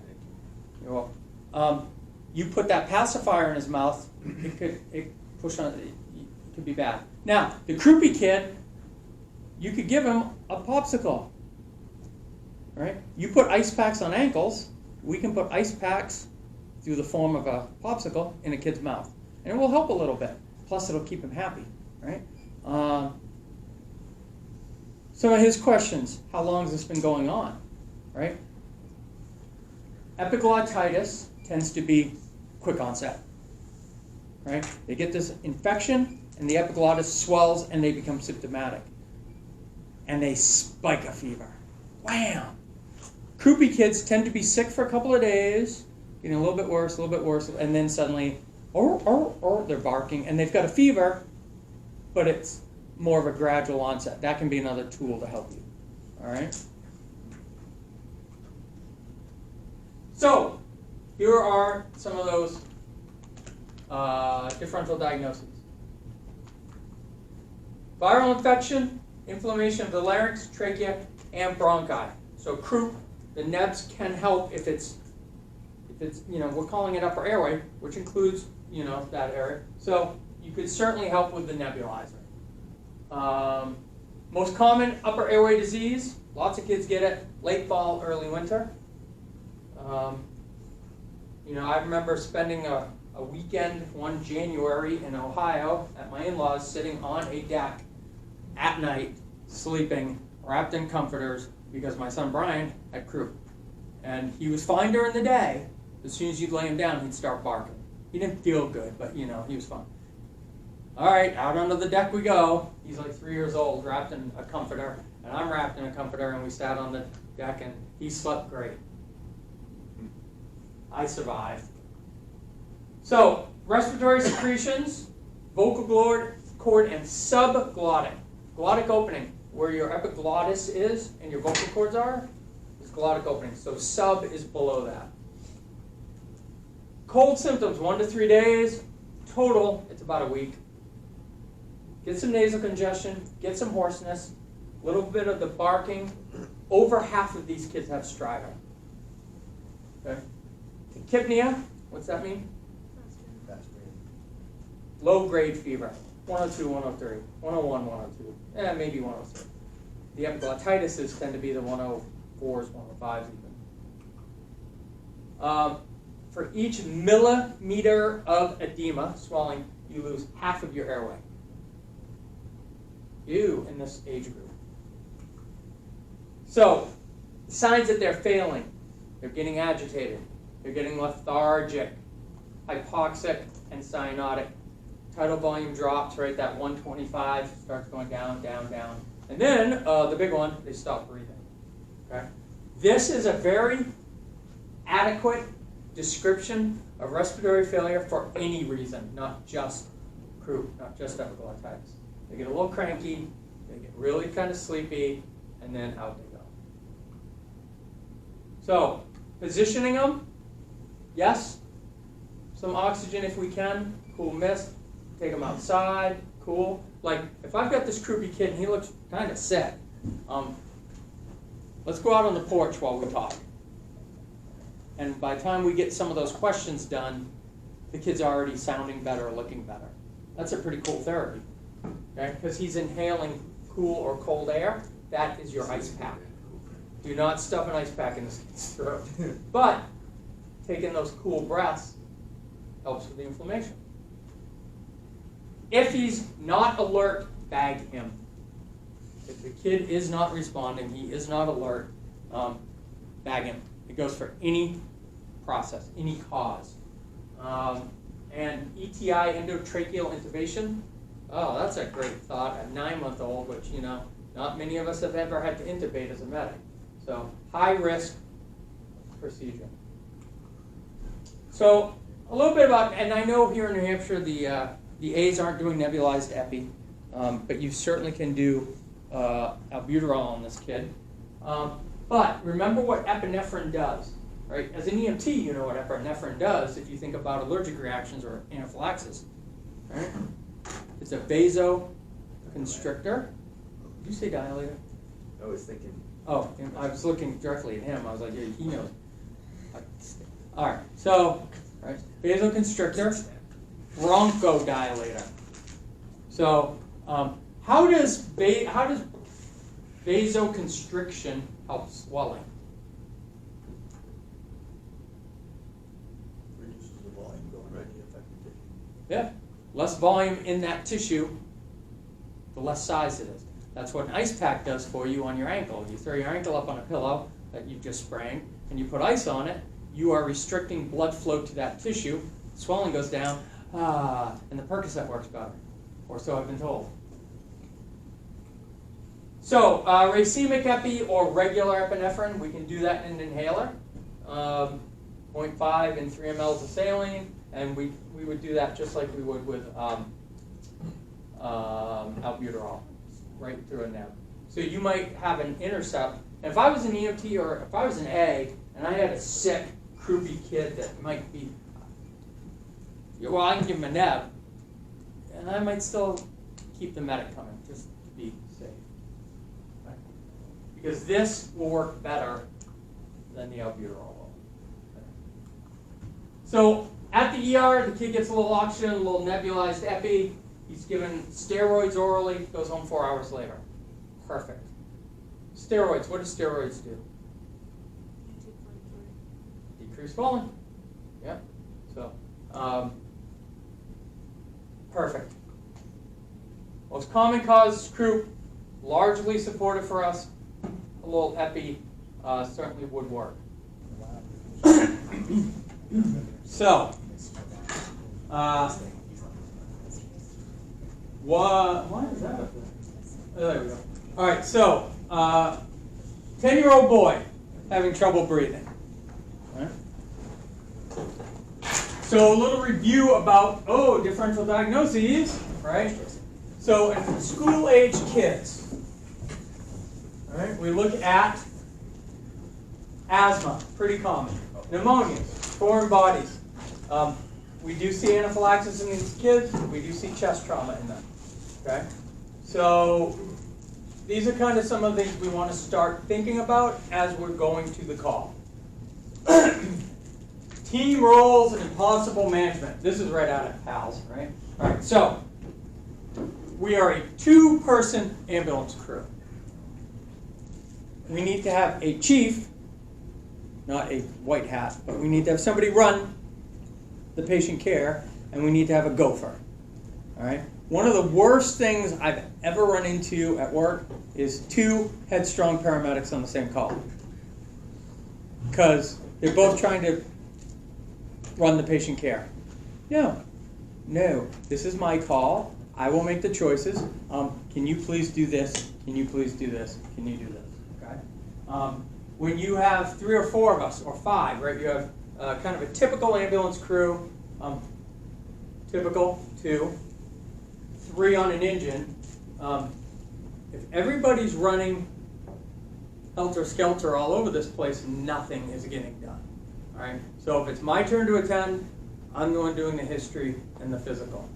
You're welcome. You put that pacifier in his mouth, it could be bad. Now, the croupy kid, you could give him a popsicle, right? You put ice packs on ankles, we can put ice packs through the form of a popsicle in a kid's mouth, and it will help a little bit. Plus, it'll keep him happy, right? Some of his questions: how long has this been going on, right? Epiglottitis tends to be quick onset, right? They get this infection, and the epiglottis swells, and they become symptomatic, and they spike a fever. Wham! Croupy kids tend to be sick for a couple of days, getting a little bit worse, and then suddenly, they're barking, and they've got a fever, but it's more of a gradual onset. That can be another tool to help you. All right? So, here are some of those differential diagnoses. Viral infection, inflammation of the larynx, trachea, and bronchi. So croup, the nebs can help if it's we're calling it upper airway, which includes that area. So you could certainly help with the nebulizer. Most common upper airway disease, lots of kids get it, late fall, early winter. I remember spending a weekend one January in Ohio at my in-laws, sitting on a deck at night, sleeping, wrapped in comforters, because my son Brian had croup. And he was fine during the day. As soon as you'd lay him down, he'd start barking. He didn't feel good, but he was fine. All right, out onto the deck we go. He's like 3 years old, wrapped in a comforter, and I'm wrapped in a comforter, and we sat on the deck, and he slept great. I survived. So, respiratory secretions, vocal cord and subglottic. Glottic opening, where your epiglottis is and your vocal cords are, is glottic opening. So sub is below that. Cold symptoms, 1 to 3 days. Total, it's about a week. Get some nasal congestion, get some hoarseness, a little bit of the barking. Over half of these kids have stridor. Okay. Tachypnea, what's that mean? Fast breathing. Low grade fever, 102, 103, 101, 102, maybe 103. The epiglottitis tend to be the 104s, 105s even. For each millimeter of edema, swelling, you lose half of your airway. You in this age group. So, signs that they're failing. They're getting agitated. They're getting lethargic, hypoxic, and cyanotic. Tidal volume drops, right? That 125 starts going down, down, down. And then, the big one, they stop breathing. Okay? This is a very adequate description of respiratory failure for any reason, not just croup, not just epiglottitis. They get a little cranky, they get really kind of sleepy, and then out they go. So, positioning them, yes. Some oxygen if we can, cool mist. Take them outside, cool. Like, if I've got this croupy kid and he looks kind of sick, let's go out on the porch while we talk. And by the time we get some of those questions done, the kid's already sounding better or looking better. That's a pretty cool therapy, okay? Because he's inhaling cool or cold air. That is your ice pack. Do not stuff an ice pack in this kid's throat. But taking those cool breaths helps with the inflammation. If he's not alert, bag him. If the kid is not responding, he is not alert, bag him. It goes for any process, any cause. And ETI, endotracheal intubation, oh, that's a great thought. A 9-month-old, which, not many of us have ever had to intubate as a medic. So, high-risk procedure. So, a little bit about, and I know here in New Hampshire the A's aren't doing nebulized epi, but you certainly can do albuterol on this kid. But remember what epinephrine does, right? As an EMT, you know what epinephrine does if you think about allergic reactions or anaphylaxis, right? It's a vasoconstrictor. Did you say dilator? I was thinking. Oh, I was looking directly at him. I was like, yeah, he knows. All right, so, right, vasoconstrictor, bronchodilator. So, how does vasoconstriction help swelling? Yeah. Less volume in that tissue, the less size it is. That's what an ice pack does for you on your ankle. You throw your ankle up on a pillow that you've just sprained, and you put ice on it, you are restricting blood flow to that tissue, swelling goes down, and the Percocet works better, or so I've been told. So, Racemic Epi or regular epinephrine, we can do that in an inhaler. 0.5 and 3 mLs of saline, and we would do that just like we would with albuterol, right through a neb. So you might have an intercept, and if I was an EMT or if I was an A, and I had a sick, croupy kid that might be, well, I can give him a neb, and I might still keep the medic coming, just to be safe. Right? Because this will work better than the albuterol will. Okay. So at the ER, the kid gets a little oxygen, a little nebulized epi. He's given steroids orally, goes home 4 hours later. Perfect. Steroids, what do steroids do? Decrease swelling. Yeah. So, perfect. Most common cause croup, largely supported for us. A little epi certainly would work. So, why is that up there? Oh, there we go. All right, so 10-year-old boy having trouble breathing. All right. So a little review about differential diagnoses, right? So in school-age kids, all right, we look at asthma, pretty common. Pneumonia, foreign bodies. We do see anaphylaxis in these kids. We do see chest trauma in them. Okay, so these are kind of some of the things we want to start thinking about as we're going to the call. Team roles and impossible management. This is right out of PALS, right? All right, so we are a 2-person ambulance crew. We need to have a chief, not a white hat, but we need to have somebody run the patient care, and we need to have a gopher. All right. One of the worst things I've ever run into at work is 2 headstrong paramedics on the same call, because they're both trying to run the patient care. No, this is my call. I will make the choices. Can you please do this? Can you please do this? Can you do this? Okay. When you have 3 or 4 of us, or 5, right? You have kind of a typical ambulance crew. Typical 2, 3 on an engine. If everybody's running helter-skelter all over this place, nothing is getting done. All right. So if it's my turn to attend, I'm the one doing the history and the physical,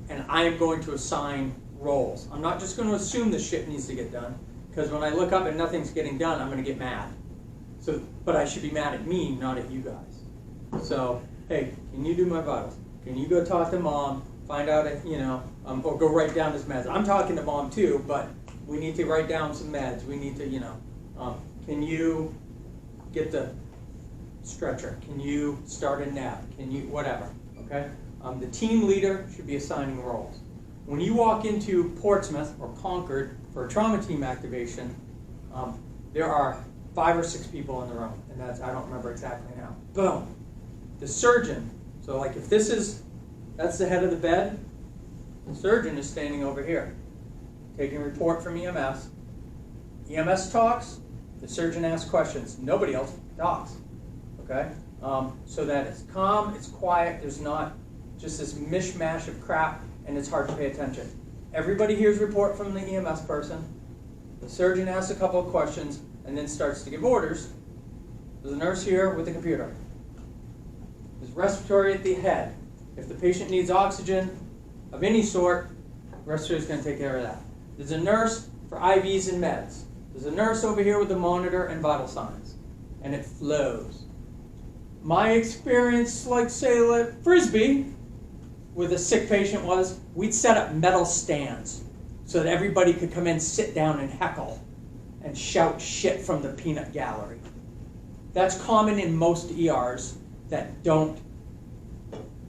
and I am going to assign roles. I'm not just going to assume the shit needs to get done, because when I look up and nothing's getting done, I'm going to get mad. So, but I should be mad at me, not at you guys. So, hey, can you do my vitals? Can you go talk to mom? Find out if, or go write down his meds. I'm talking to mom too, but we need to write down some meds. We need to, can you get the stretcher? Can you start a nap? Can you, whatever, okay? The team leader should be assigning roles. When you walk into Portsmouth or Concord for a trauma team activation, there are 5 or 6 people in the room, and that's, I don't remember exactly now. Boom. The surgeon, so like if that's the head of the bed, the surgeon is standing over here, taking a report from EMS. EMS talks, the surgeon asks questions. Nobody else talks, okay? So that it's calm, it's quiet, there's not just this mishmash of crap, and it's hard to pay attention. Everybody hears report from the EMS person. The surgeon asks a couple of questions, and then starts to give orders. There's a nurse here with the computer. There's respiratory at the head. If the patient needs oxygen of any sort, respiratory is going to take care of that. There's a nurse for IVs and meds. There's a nurse over here with the monitor and vital signs. And it flows. My experience, like say at Frisbee, with a sick patient was, we'd set up metal stands so that everybody could come in, sit down, and heckle and shout shit from the peanut gallery. That's common in most ERs that don't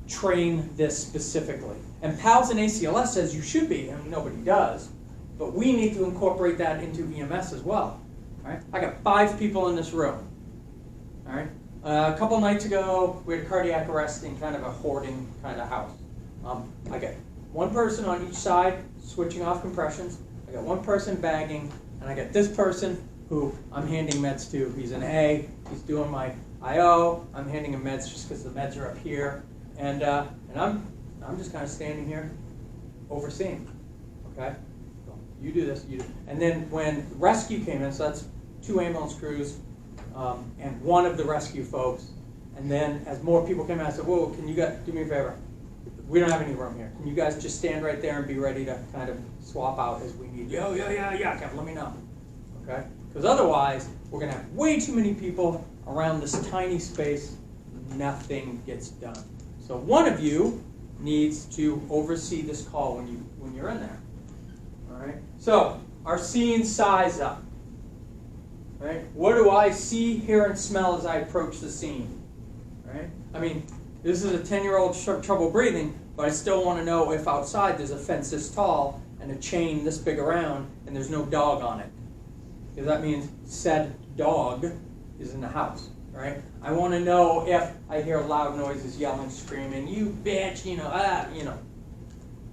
train this specifically. And PALS and ACLS says you should be, and nobody does, but we need to incorporate that into EMS as well. All right? I got 5 people in this room. All right? A couple nights ago, we had a cardiac arrest in kind of a hoarding kind of house. I got 1 person on each side switching off compressions. I got 1 person bagging, and I got this person who I'm handing meds to. He's an A. He's doing my IO. I'm handing him meds just because the meds are up here, and I'm just kind of standing here, overseeing. Okay, so you do this, you do. And then when rescue came in, so that's 2 ambulance crews and 1 of the rescue folks. And then as more people came in, I said, "Whoa, can you guys do me a favor? We don't have any room here. Can you guys just stand right there and be ready to kind of swap out as we need? Yeah, Kevin, let me know." Okay? Because otherwise, we're going to have way too many people around this tiny space. Nothing gets done. So one of you needs to oversee this call when you're in there. All right? So our scene size up. Right? What do I see, hear, and smell as I approach the scene? Right? I mean, this is a 10-year-old trouble breathing, but I still want to know if outside there's a fence this tall and a chain this big around and there's no dog on it. Because that means said dog is in the house, right? I want to know if I hear loud noises, yelling, screaming, "You bitch,"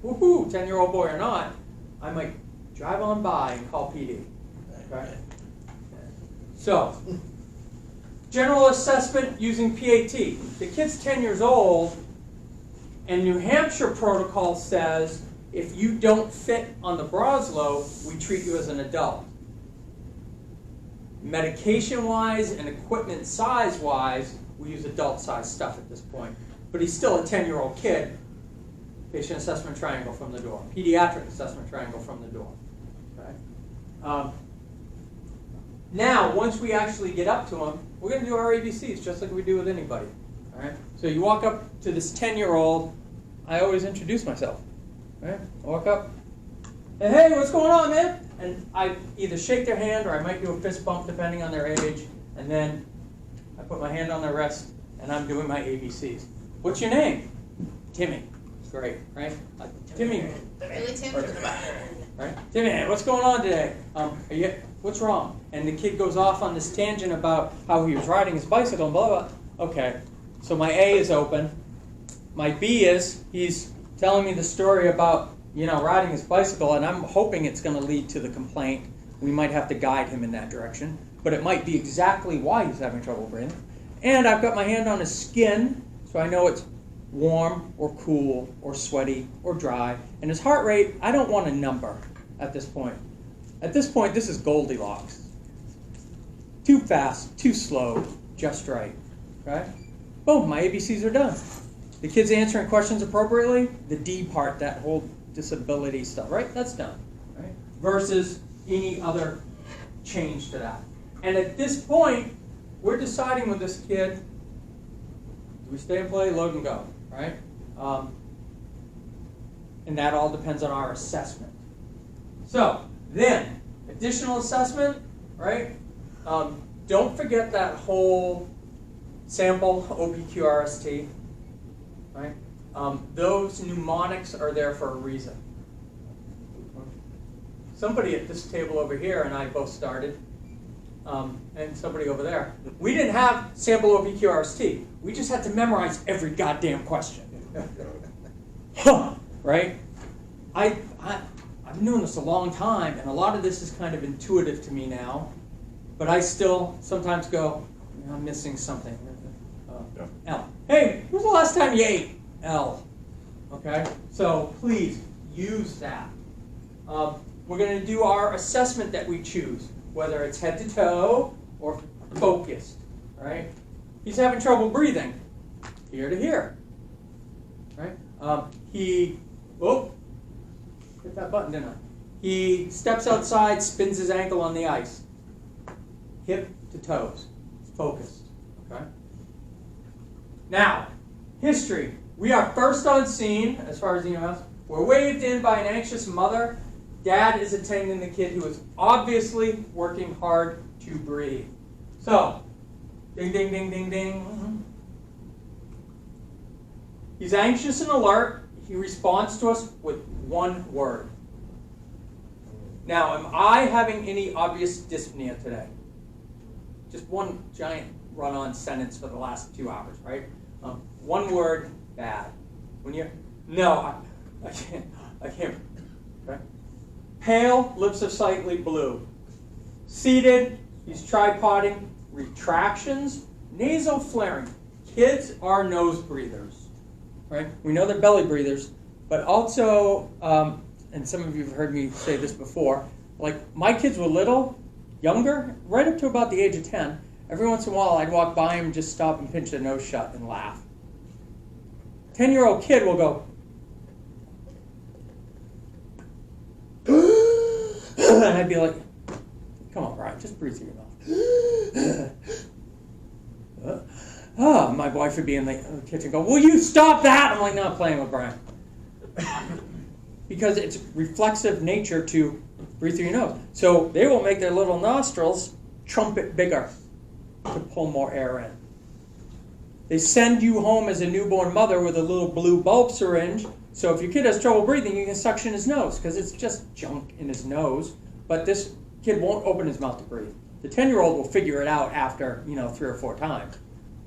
woohoo, 10-year-old boy or not, I might drive on by and call PD, okay? So, general assessment using PAT. The kid's 10 years old, and New Hampshire protocol says if you don't fit on the Broslow, we treat you as an adult. Medication-wise and equipment size-wise, we use adult-sized stuff at this point. But he's still a 10-year-old kid. Patient assessment triangle from the door. Pediatric assessment triangle from the door. Okay? Now, once we actually get up to him, we're going to do our ABCs just like we do with anybody. All right? So you walk up to this 10-year-old. I always introduce myself. All right? I walk up. Hey, what's going on, man? And I either shake their hand or I might do a fist bump depending on their age. And then I put my hand on their wrist and I'm doing my ABCs. What's your name? Timmy. Great, right? Timmy. Really, Tim? Right? Timmy, what's going on today? What's wrong? And the kid goes off on this tangent about how he was riding his bicycle and blah, blah, blah. Okay, so my A is open. My B is he's telling me the story about, riding his bicycle, and I'm hoping it's going to lead to the complaint. We might have to guide him in that direction, but it might be exactly why he's having trouble breathing. And I've got my hand on his skin, so I know it's warm or cool or sweaty or dry. And his heart rate, I don't want a number at this point. At this point, this is Goldilocks. Too fast, too slow, just right. Right? Boom, my ABCs are done. The kid's answering questions appropriately. The D part, that whole disability stuff, right? That's done. Right? Versus any other change to that. And at this point, we're deciding with this kid, do we stay and play, load and go, right? And that all depends on our assessment. So, then, additional assessment, right? Don't forget that whole sample, OPQRST, right? Those mnemonics are there for a reason. Somebody at this table over here and I both started, and somebody over there. We didn't have sample OPQRST. We just had to memorize every goddamn question. Right? I've been doing this a long time, and a lot of this is kind of intuitive to me now, but I still sometimes go, I'm missing something. L. Hey, when's the last time you ate? L. Okay? So please use that. We're going to do our assessment that we choose, whether it's head to toe or focused. Right? He's having trouble breathing. Ear to ear. Right? Hit that button, didn't I? He steps outside, spins his ankle on the ice. Hip to toes. Focused. Okay? Now, history. We are first on scene, as far as EMS. We're waved in by an anxious mother. Dad is attending the kid who is obviously working hard to breathe. So, ding, ding, ding, ding, ding. He's anxious and alert. He responds to us with one word. Now, am I having any obvious dyspnea today? Just one giant run-on sentence for the last 2 hours, right? One word, bad. No, I can't. Okay? Pale, lips are slightly blue. Seated, he's tripoding, retractions, nasal flaring. Kids are nose breathers, right? We know they're belly breathers, but also, and some of you have heard me say this before, like my kids were little, younger, right up to about the age of 10. Every once in a while, I'd walk by him, just stop and pinch their nose shut and laugh. 10-year-old kid will go, and I'd be like, come on, Brian, just breathe through your mouth. My wife would be in the kitchen go, will you stop that? I'm like, no, I'm playing with Brian. Because it's reflexive nature to breathe through your nose. So they will make their little nostrils trumpet bigger to pull more air in. They send you home as a newborn mother with a little blue bulb syringe. So if your kid has trouble breathing, you can suction his nose because it's just junk in his nose. But this kid won't open his mouth to breathe. The 10-year-old will figure it out after 3 or 4 times.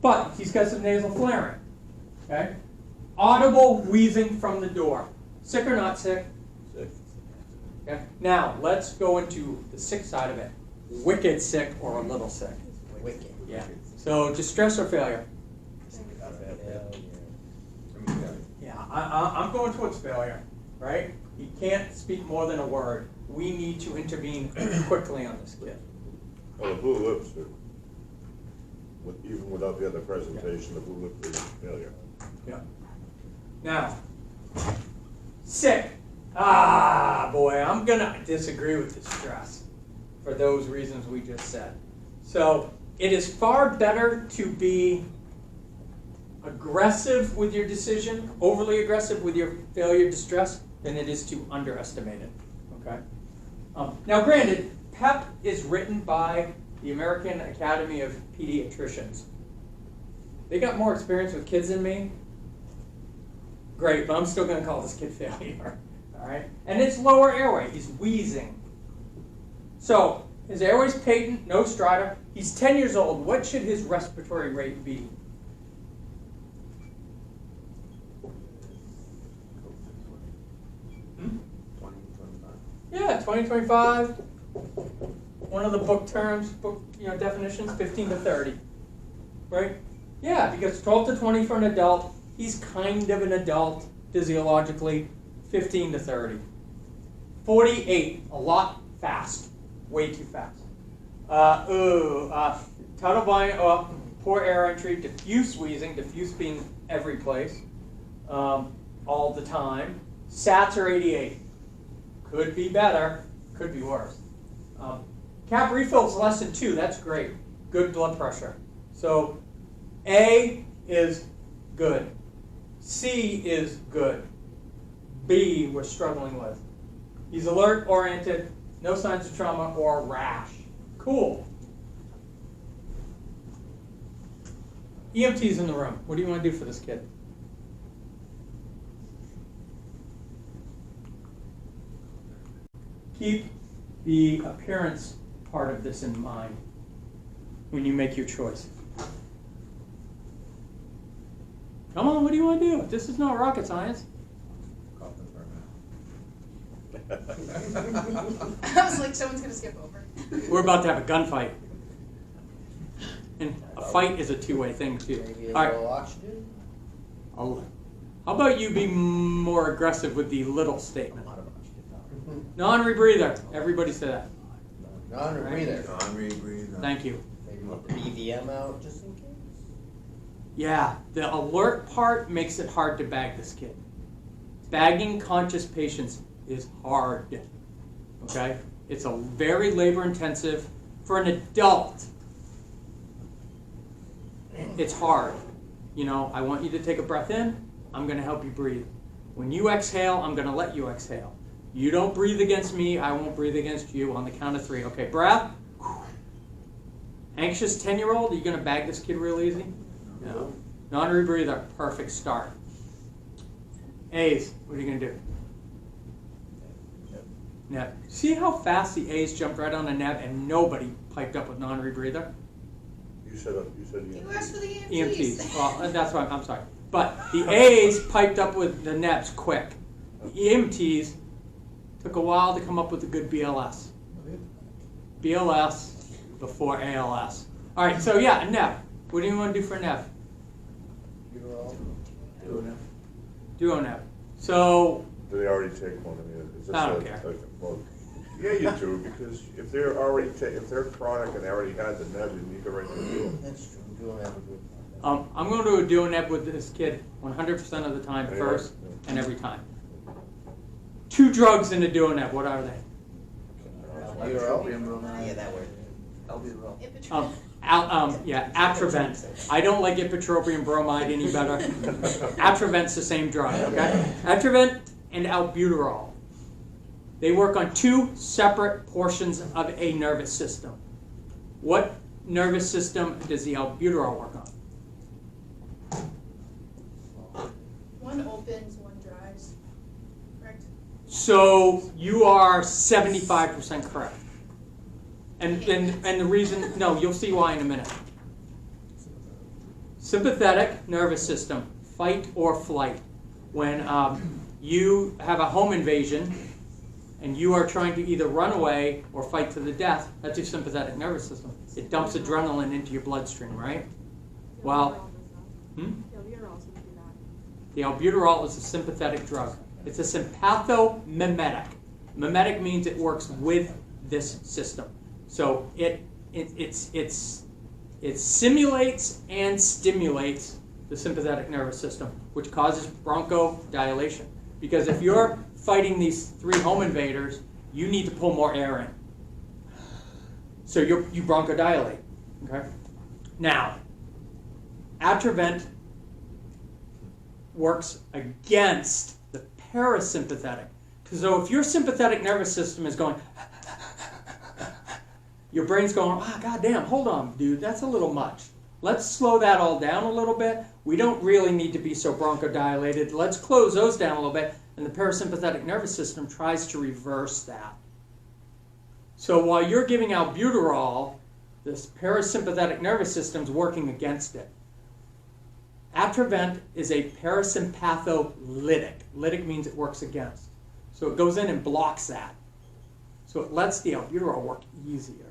But he's got some nasal flaring. Okay? Audible wheezing from the door. Sick or not sick? Sick. Okay. Now let's go into the sick side of it. Wicked sick or a little sick. Wicked. Yeah. So distress or failure? Yeah, I'm going towards failure, right? He can't speak more than a word. We need to intervene quickly on this kid. Well, the blue lips, even without the other presentation, the blue lip is failure. Yeah. Now, sick. Boy, I'm going to disagree with distress for those reasons we just said. So, it is far better to be aggressive with your decision, overly aggressive with your failure distress, than it is to underestimate it. Okay. Now, granted, PEP is written by the American Academy of Pediatricians. They got more experience with kids than me. Great, but I'm still going to call this kid failure. All right, and it's lower airway. He's wheezing. So his airway's patent, no stridor. He's 10 years old. What should his respiratory rate be? Yeah, 20, 25. One of the book terms, definitions, 15 to 30. Right? Yeah, because 12 to 20 for an adult, he's kind of an adult physiologically, 15 to 30. 48, a lot fast. Way too fast. Tidal volume, poor air entry, diffuse wheezing, diffuse being every place, all the time. Sats are 88. Could be better, could be worse. Cap refills less than 2, that's great. Good blood pressure. So A is good. C is good. B we're struggling with. He's alert, oriented, no signs of trauma or rash. Cool. EMT's in the room. What do you want to do for this kid? Keep the appearance part of this in mind when you make your choice. Come on, what do you want to do? This is not rocket science. I was like, someone's gonna skip over. We're about to have a gunfight. And a fight is a two-way thing, too. Maybe a All right. little oxygen? How about you be more aggressive with the little statement? A lot of oxygen. Non-rebreather. Everybody say that. Non-rebreather. Non-rebreather. Thank you. Maybe with the BVM out just in case? Yeah, the alert part makes it hard to bag this kid. Bagging conscious patients is hard. Okay? It's a very labor intensive. For an adult, it's hard. I want you to take a breath in. I'm going to help you breathe. When you exhale, I'm going to let you exhale. You don't breathe against me. I won't breathe against you on the count of 3. Okay, breath. Anxious 10-year-old, are you going to bag this kid real easy? No. Non-rebreather, perfect start. A's, what are you going to do? Neb. See how fast the A's jumped right on the Neb and nobody piped up with non-rebreather? You said You asked for the EMTs. EMTs. Well, that's why I'm sorry. But the A's piped up with the Nebs quick. The EMTs took a while to come up with a good BLS. BLS before ALS. All right, so yeah, a Neb. What do you want to do for a Neb? Duo Neb. So. Do they already take one? I mean, is this I don't care. Well, yeah, you do, because if they're already if they're chronic and they already had the Neb, then you go right to the duo. That's true. Duo Neb would be I'm going to do a duo Neb with this kid 100% of the time Anyway, first yeah. and every time. 2 drugs in a duo Neb. What are they? Yeah, that works. Epitrol. Atrovent. I don't like ipratropium bromide any better. Atrovent's the same drug, okay? Atrovent and albuterol. They work on 2 separate portions of a nervous system. What nervous system does the albuterol work on? One opens, one dries. Correct? So you are 75% correct. And the reason, no, you'll see why in a minute. Sympathetic nervous system, fight or flight. When you have a home invasion and you are trying to either run away or fight to the death, that's your sympathetic nervous system. It dumps adrenaline into your bloodstream, right? Well, the albuterol is a sympathetic drug. It's a sympathomimetic. Mimetic means it works with this system. So it simulates and stimulates the sympathetic nervous system, which causes bronchodilation. Because if you're fighting these 3 home invaders, you need to pull more air in. So you bronchodilate. Okay. Now, Atrovent works against the parasympathetic. So if your sympathetic nervous system is going, your brain's going, goddamn, hold on, dude, that's a little much. Let's slow that all down a little bit. We don't really need to be so bronchodilated. Let's close those down a little bit. And the parasympathetic nervous system tries to reverse that. So while you're giving albuterol, this parasympathetic nervous system's working against it. Atrovent is a parasympatholytic. Lytic means it works against. So it goes in and blocks that. So it lets the albuterol work easier.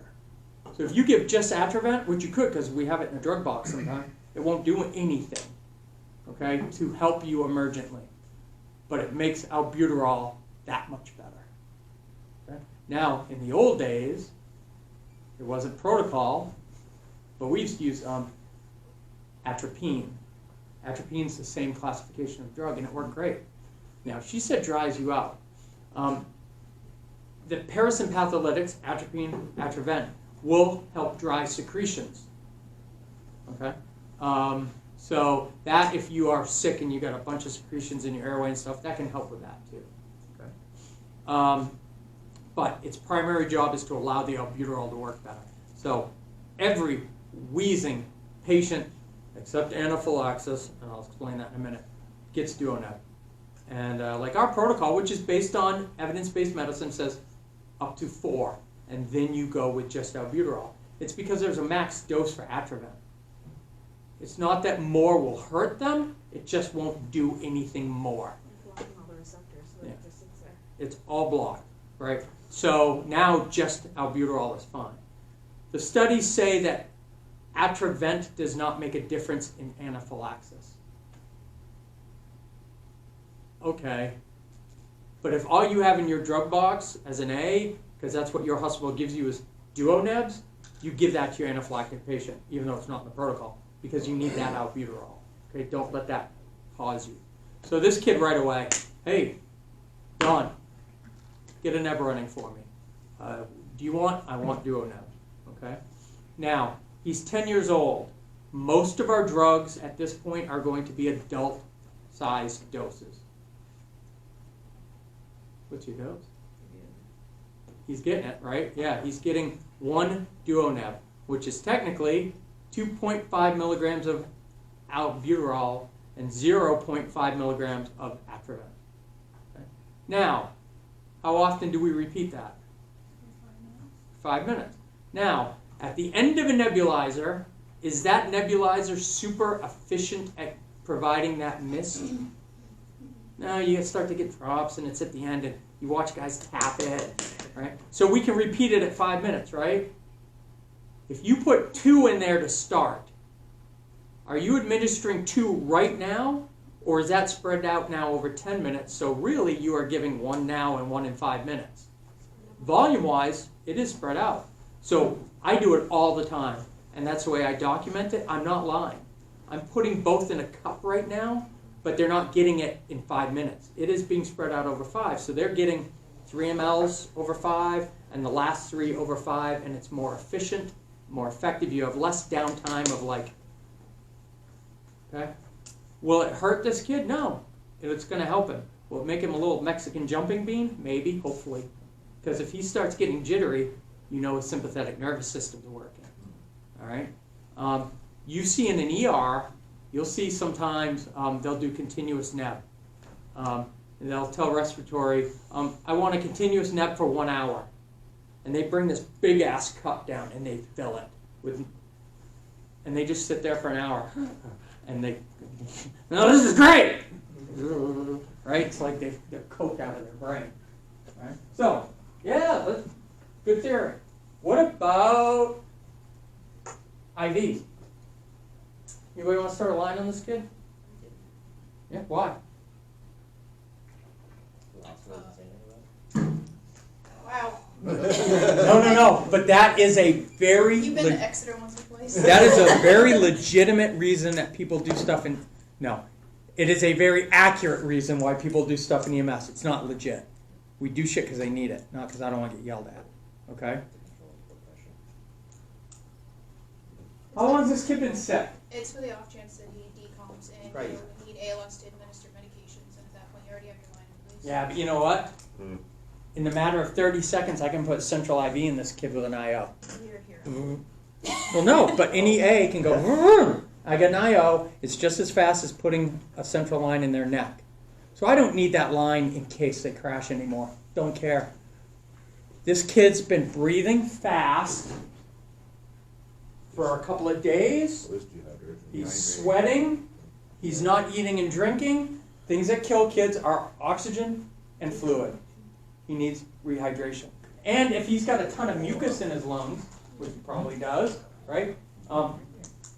So if you give just Atrovent, which you could because we have it in a drug box sometimes, it won't do anything, okay, to help you emergently. But it makes albuterol that much better. Okay? Now, in the old days, there wasn't protocol, but we used to use atropine. Atropine's the same classification of drug, and it worked great. Now, she said dries you out. The parasympatholytics, atropine, Atrovent, will help dry secretions. Okay? So that if you are sick and you got a bunch of secretions in your airway and stuff, that can help with that too. Okay? But its primary job is to allow the albuterol to work better. So every wheezing patient, except anaphylaxis, and I'll explain that in a minute, gets Duoneb. And like our protocol, which is based on evidence-based medicine, says up to 4, and then you go with just albuterol. It's because there's a max dose for Atrovent. It's not that more will hurt them, it just won't do anything more. Blocking all the receptors, so that it just sits there. It's all blocked, right? So now just albuterol is fine. The studies say that Atrovent does not make a difference in anaphylaxis. Okay, but if all you have in your drug box as an A, because that's what your hospital gives you is Duonebs, you give that to your anaphylactic patient, even though it's not in the protocol, because you need that albuterol. Okay, don't let that cause you. So this kid right away, hey, Don, get a Neb running for me. Do you want? I want Duoneb. Okay. Now he's 10 years old. Most of our drugs at this point are going to be adult-sized doses. What's your dose? He's getting it, right? Yeah, he's getting 1 Duoneb, which is technically 2.5 milligrams of albuterol and 0.5 milligrams of Atrovent. Now, how often do we repeat that? 5 minutes. Now, at the end of a nebulizer, is that nebulizer super efficient at providing that mist? No, you start to get drops and it's at the end and you watch guys tap it, right? So we can repeat it at 5 minutes, right? If you put 2 in there to start, are you administering 2 right now? Or is that spread out now over 10 minutes? So really you are giving 1 now and 1 in 5 minutes. Volume-wise, it is spread out. So I do it all the time. And that's the way I document it. I'm not lying. I'm putting both in a cup right now, but they're not getting it in 5 minutes. It is being spread out over 5. So they're getting 3 mLs over 5 and the last 3 over 5, and it's more efficient, more effective. You have less downtime of like, okay? Will it hurt this kid? No. It's going to help him. Will it make him a little Mexican jumping bean? Maybe, hopefully. Because if he starts getting jittery, you know his sympathetic nervous system's working. All right? You see in an ER, you'll see sometimes they'll do continuous neb. And they'll tell respiratory, I want a continuous neb for 1 hour. And they bring this big-ass cup down and they fill it with, and they just sit there for an hour. And they, no, this is great! Right? It's like they're coked out of their brain. Right? So, yeah, good theory. What about IVs? Anybody want to start a line on this kid? Yeah, why? Wow. No. But that is a very... You've been to Exeter once or twice. That is a very legitimate reason that people do stuff in... No. It is a very accurate reason why people do stuff in EMS. It's not legit. We do shit because they need it, not because I don't want to get yelled at. Okay? How long has this kid been sick? It's for the off chance that he decoms and Right. you need ALS to administer medications, and at that point you already have your line in place. Yeah, but you know what? In the matter of 30 seconds, I can put central IV in this kid with an IO. Here. Well, no, but an EA can go, "Vroom." I got an IO. It's just as fast as putting a central line in their neck. So I don't need that line in case they crash anymore. Don't care. This kid's been breathing fast for a couple of days. He's sweating. He's not eating and drinking. Things that kill kids are oxygen and fluid. He needs rehydration. And if he's got a ton of mucus in his lungs, which he probably does, right?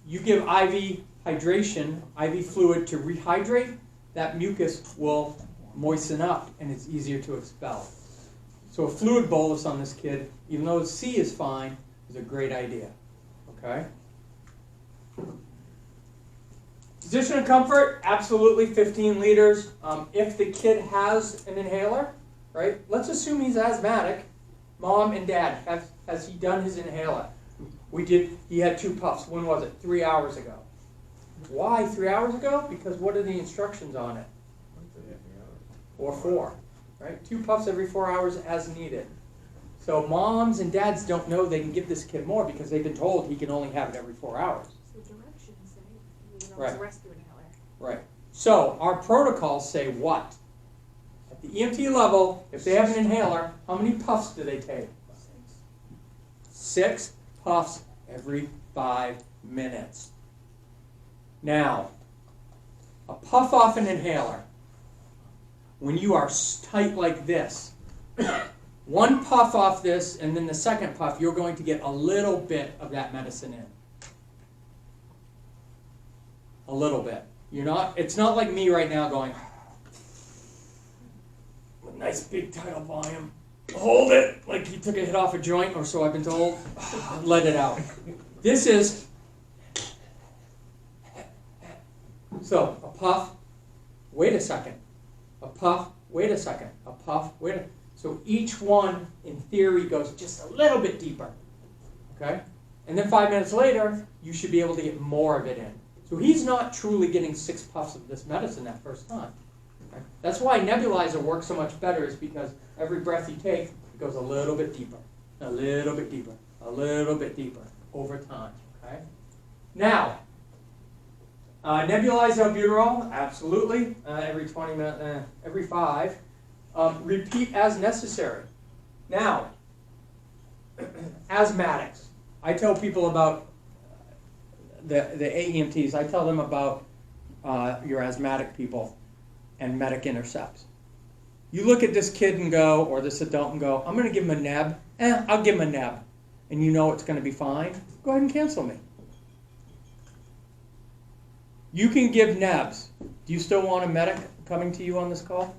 You give IV hydration, IV fluid to rehydrate, that mucus will moisten up and it's easier to expel. So a fluid bolus on this kid, even though his C is fine, is a great idea. Okay? Position of comfort, absolutely 15 liters. If the kid has an inhaler, right? Let's assume he's asthmatic. Mom and dad, has he done his inhaler? He had 2 puffs. When was it? 3 hours ago. Why 3 hours ago? Because what are the instructions on it? Or 4, right? 2 puffs every 4 hours as needed. So moms and dads don't know they can give this kid more because they've been told he can only have it every 4 hours. So directions say, you know, Right. it's a rescue inhaler. Right. So our protocols say what? At the EMT level, if they have an inhaler, how many puffs do they take? 6 puffs every 5 minutes. Now, a puff off an inhaler, when you are tight like this, 1 puff off this and then the second puff, you're going to get a little bit of that medicine in. A little bit. It's not like me right now going, with nice big tidal volume. Hold it like he took a hit off a joint, or so I've been told. Let it out. This is, so a puff, wait a second. A puff, wait a second. A puff, wait a second. So each one, in theory, goes just a little bit deeper. Okay? And then 5 minutes later, you should be able to get more of it in. So he's not truly getting 6 puffs of this medicine that first time. Okay? That's why nebulizer works so much better, is because every breath you take, it goes a little bit deeper, a little bit deeper, a little bit deeper over time. Okay? Now, nebulize albuterol, absolutely, every 20 minutes, every 5. Repeat as necessary. Now, asthmatics. I tell people about the AEMTs. I tell them about your asthmatic people and medic intercepts. You look at this kid and go, or this adult and go, I'm going to give him a neb. I'll give him a neb. And you know it's going to be fine. Go ahead and cancel me. You can give nebs. Do you still want a medic coming to you on this call?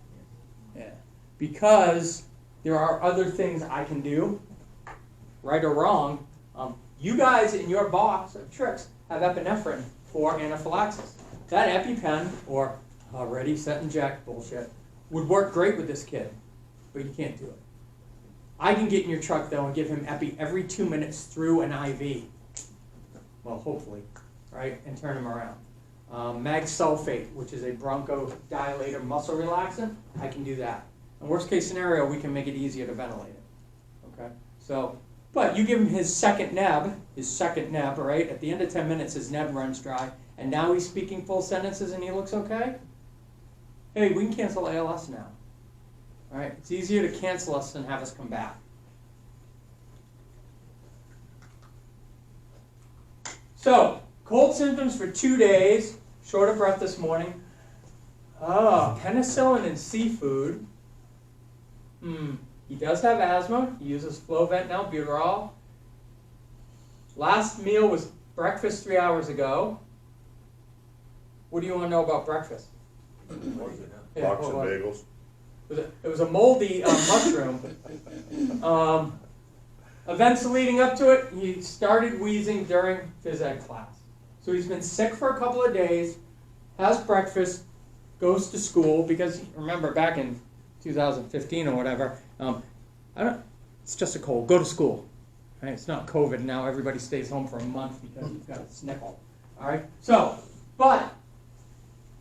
Yeah. Because there are other things I can do, right or wrong. You guys in your box of tricks have epinephrine for anaphylaxis. That EpiPen, or ready, set, inject bullshit, would work great with this kid, but you can't do it. I can get in your truck, though, and give him Epi every 2 minutes through an IV. Well, hopefully, right, and turn him around. Mag sulfate, which is a bronchodilator muscle relaxant, I can do that. In worst case scenario, we can make it easier to ventilate it. Okay, so, but you give him his second neb, right? At the end of 10 minutes, his neb runs dry, and now he's speaking full sentences and he looks okay. Hey, we can cancel ALS now. All right, it's easier to cancel us than have us come back. So, cold symptoms for 2 days, short of breath this morning. Oh, penicillin and seafood. He does have asthma. He uses Flovent now, albuterol. Last meal was breakfast 3 hours ago. What do you want to know about breakfast? Yeah, Box of bagels. It was a moldy mushroom. Events leading up to it, he started wheezing during phys ed class. So he's been sick for a couple of days, has breakfast, goes to school, because remember back in 2015 or whatever, it's just a cold, go to school. Right? It's not COVID now, everybody stays home for a month because he's got a sniffle. All right? So, but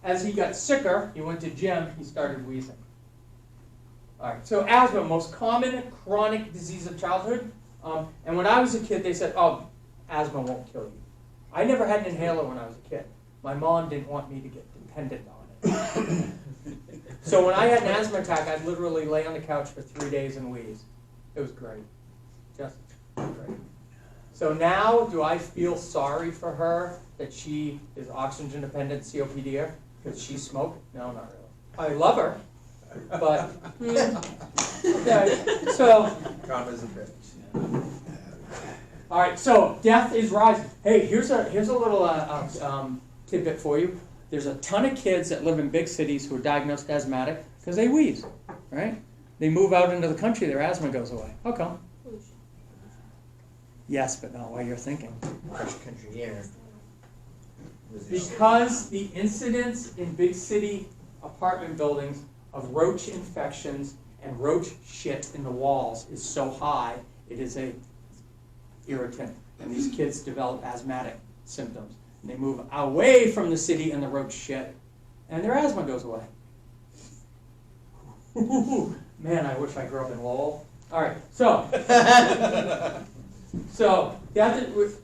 as he got sicker, he went to gym, he started wheezing. All right, so asthma, most common chronic disease of childhood. And when I was a kid, they said, oh, asthma won't kill you. I never had an inhaler when I was a kid. My mom didn't want me to get dependent on it. So when I had an asthma attack, I'd literally lay on the couch for 3 days and wheeze. It was great. Just great. So now, do I feel sorry for her that she is oxygen dependent COPD because she smoked? No, not really. I love her. But, okay, so. Calm as a bitch. All right, so death is rising. Hey, here's a little tidbit for you. There's a ton of kids that live in big cities who are diagnosed asthmatic because they wheeze, right? They move out into the country, their asthma goes away. How come? Yes, but not what you're thinking. Country air. Because the incidence in big city apartment buildings of roach infections and roach shit in the walls is so high, it is a irritant, and these kids develop asthmatic symptoms. And they move away from the city and the roach shit, and their asthma goes away. Man, I wish I grew up in Lowell. All right, so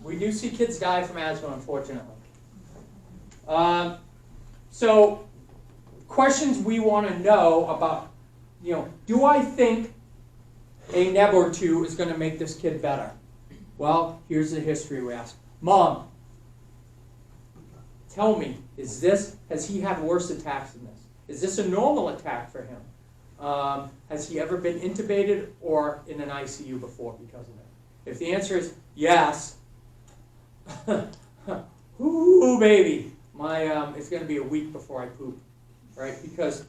we do see kids die from asthma, unfortunately. So questions we want to know about, do I think a neb or two is going to make this kid better? Well, here's the history we ask. Mom, tell me, has he had worse attacks than this? Is this a normal attack for him? Has he ever been intubated or in an ICU before because of it? If the answer is yes, ooh, baby, it's going to be a week before I poop, right? Because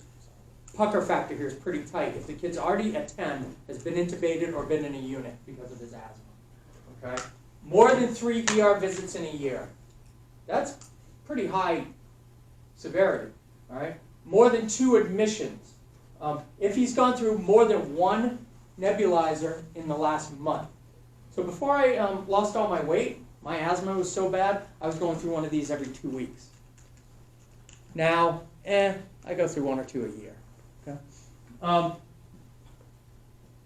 pucker factor here is pretty tight. If the kid's already at 10, has been intubated or been in a unit because of his asthma, okay? More than 3 ER visits in a year. That's pretty high severity, all right? More than 2 admissions. If he's gone through more than 1 nebulizer in the last month. So before I lost all my weight, my asthma was so bad, I was going through one of these every 2 weeks. Now, I go through 1 or 2 a year. Okay?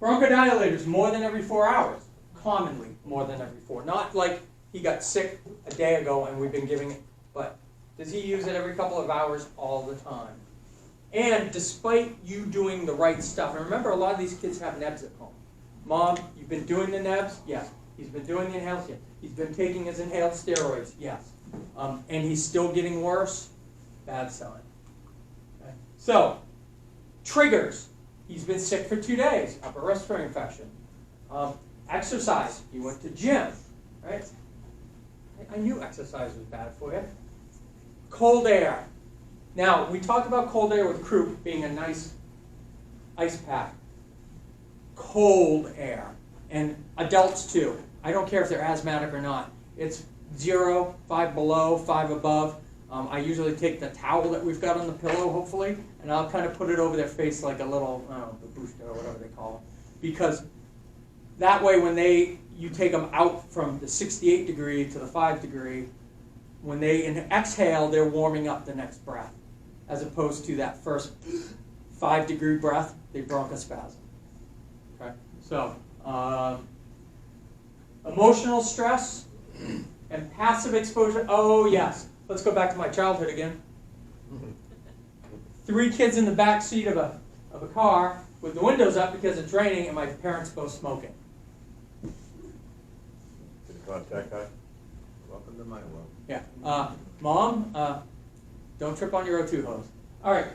Bronchodilators more than every 4 hours. Commonly more than every 4. Not like he got sick a day ago and we've been giving it, but does he use it every couple of hours all the time? And despite you doing the right stuff, and remember, a lot of these kids have nebs at home. Mom, you've been doing the nebs? Yes. He's been doing the inhaled? Yes. He's been taking his inhaled steroids? Yes. And he's still getting worse? Bad sign. Okay. So, triggers. He's been sick for 2 days, upper respiratory infection. Exercise. He went to gym, right? I knew exercise was bad for you. Cold air. Now, we talked about cold air with croup being a nice ice pack. Cold air. And adults too. I don't care if they're asthmatic or not. It's 0, 5 below, 5 above. I usually take the towel that we've got on the pillow, hopefully, and I'll kind of put it over their face like a little, I don't know, babushka or whatever they call it. Because that way when you take them out from the 68 degree to the 5 degree, when they exhale, they're warming up the next breath. As opposed to that first 5 degree breath, they bronchospasm. Okay? So, emotional stress and passive exposure. Oh, yes. Let's go back to my childhood again. 3 kids in the back seat of a car with the windows up because it's raining and my parents both smoking. Did you contact guy? Welcome to my world. Yeah. Mom, don't trip on your O2 hose. All right.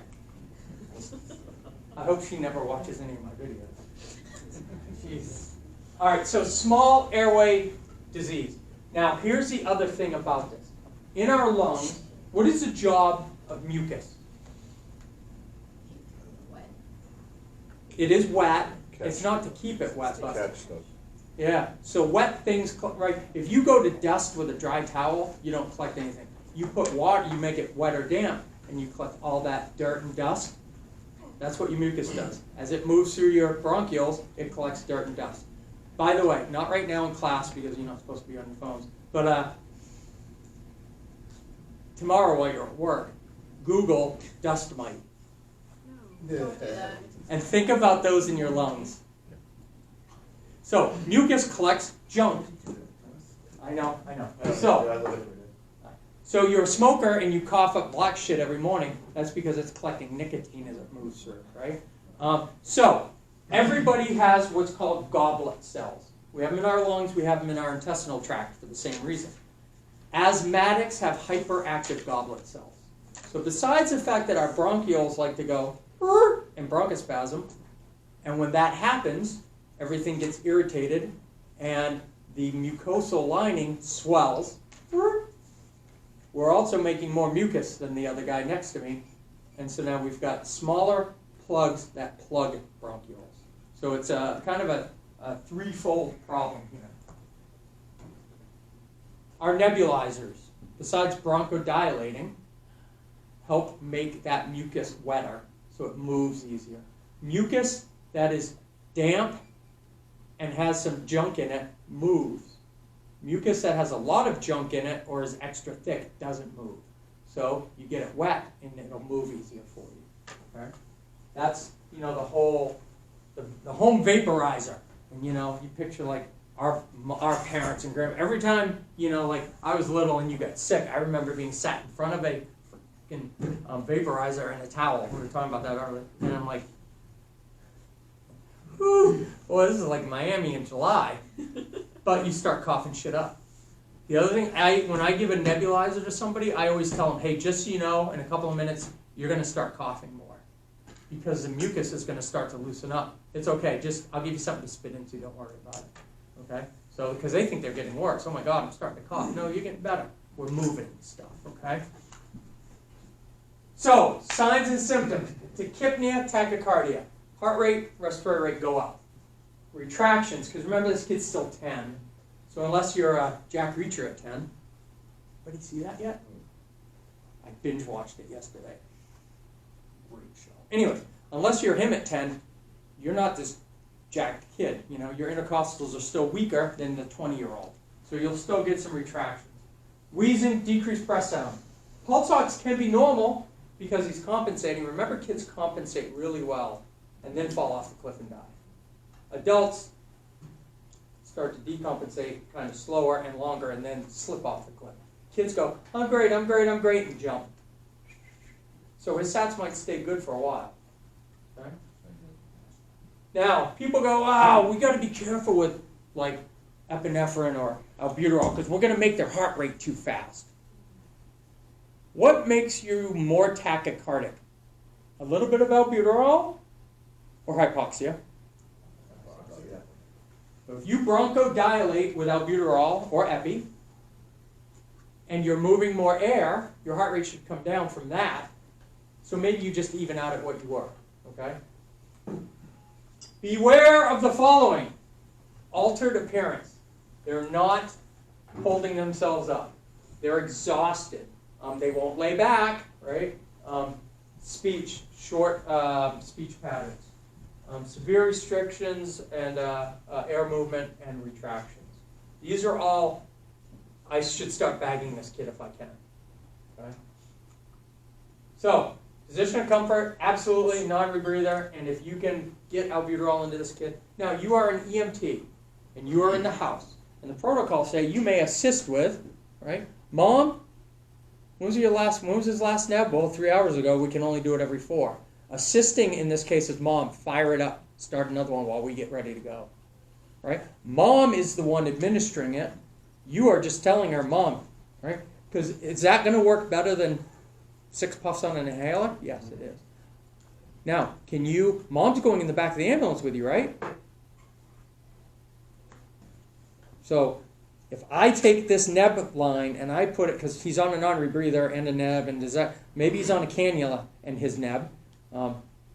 I hope she never watches any of my videos. Jeez. All right, so small airway disease. Now, here's the other thing about this. In our lungs, what is the job of mucus? Wet. It is wet. Catch. It's not to keep it wet, but Catch stuff. yeah. So wet things, right? If you go to dust with a dry towel, you don't collect anything. You put water, you make it wet or damp, and you collect all that dirt and dust. That's what your mucus does. As it moves through your bronchioles, it collects dirt and dust. By the way, not right now in class because you're not supposed to be on your phones, but tomorrow while you're at work, Google dust mite. No, don't do that. And think about those in your lungs. So, mucus collects junk. I know. So you're a smoker and you cough up black shit every morning. That's because it's collecting nicotine as it moves through, right? So everybody has what's called goblet cells. We have them in our lungs, we have them in our intestinal tract for the same reason. Asthmatics have hyperactive goblet cells. So besides the fact that our bronchioles like to go and bronchospasm, and when that happens, everything gets irritated and the mucosal lining swells. We're also making more mucus than the other guy next to me, and so now we've got smaller plugs that plug bronchioles. So it's a kind of a threefold problem here. Our nebulizers, besides bronchodilating, help make that mucus wetter so it moves easier. Mucus that is damp and has some junk in it moves. Mucus that has a lot of junk in it or is extra thick doesn't move. So you get it wet and it'll move easier for you. Okay? That's, the whole, the home vaporizer. And you picture like our parents and grandma. Every time, like I was little and you got sick, I remember being sat in front of a freaking vaporizer and a towel. We were talking about that earlier. And I'm like, whew, boy, this is like Miami in July. But you start coughing shit up. The other thing, when I give a nebulizer to somebody, I always tell them, hey, just so you know, in a couple of minutes, you're going to start coughing more. Because the mucus is going to start to loosen up. It's okay. I'll give you something to spit into. Don't worry about it. Okay? So, because they think they're getting worse. Oh, my God, I'm starting to cough. No, you're getting better. We're moving stuff. Okay? So, signs and symptoms. Tachypnea, tachycardia. Heart rate, respiratory rate go up. Retractions, because remember this kid's still 10. So unless you're Jack Reacher at 10. Anybody see that yet? I binge watched it yesterday. Great show. Anyway, unless you're him at 10, you're not this jacked kid. Your intercostals are still weaker than the 20-year-old. So you'll still get some retractions. Wheezing, decreased breath sound. Pulse ox can be normal because he's compensating. Remember, kids compensate really well and then fall off the cliff and die. Adults start to decompensate kind of slower and longer and then slip off the cliff. Kids go, I'm great, and jump. So his sats might stay good for a while. Okay? Now, people go, wow, we got to be careful with like epinephrine or albuterol because we're going to make their heart rate too fast. What makes you more tachycardic? A little bit of albuterol or hypoxia? So if you bronchodilate with albuterol or epi, and you're moving more air, your heart rate should come down from that. So maybe you just even out at what you were. Okay? Beware of the following. Altered appearance. They're not holding themselves up. They're exhausted. They won't lay back, right? Speech, short speech patterns. Severe restrictions and air movement and retractions. These are all, I should start bagging this kid if I can. Okay? So, position of comfort, absolutely, non-rebreather, and if you can get albuterol into this kid. Now, you are an EMT, and you are in the house, and the protocol say you may assist with, right? Mom, when was his last nab? Well, 3 hours ago. We can only do it every 4. Assisting in this case is mom. Fire it up. Start another one while we get ready to go. Right? Mom is the one administering it. You are just telling her, Mom. Right? Because is that going to work better than 6 puffs on an inhaler? Yes, it is. Now, Mom's going in the back of the ambulance with you, right? So, if I take this neb line and I put it, because he's on a non-rebreather and a neb, and maybe he's on a cannula and his neb.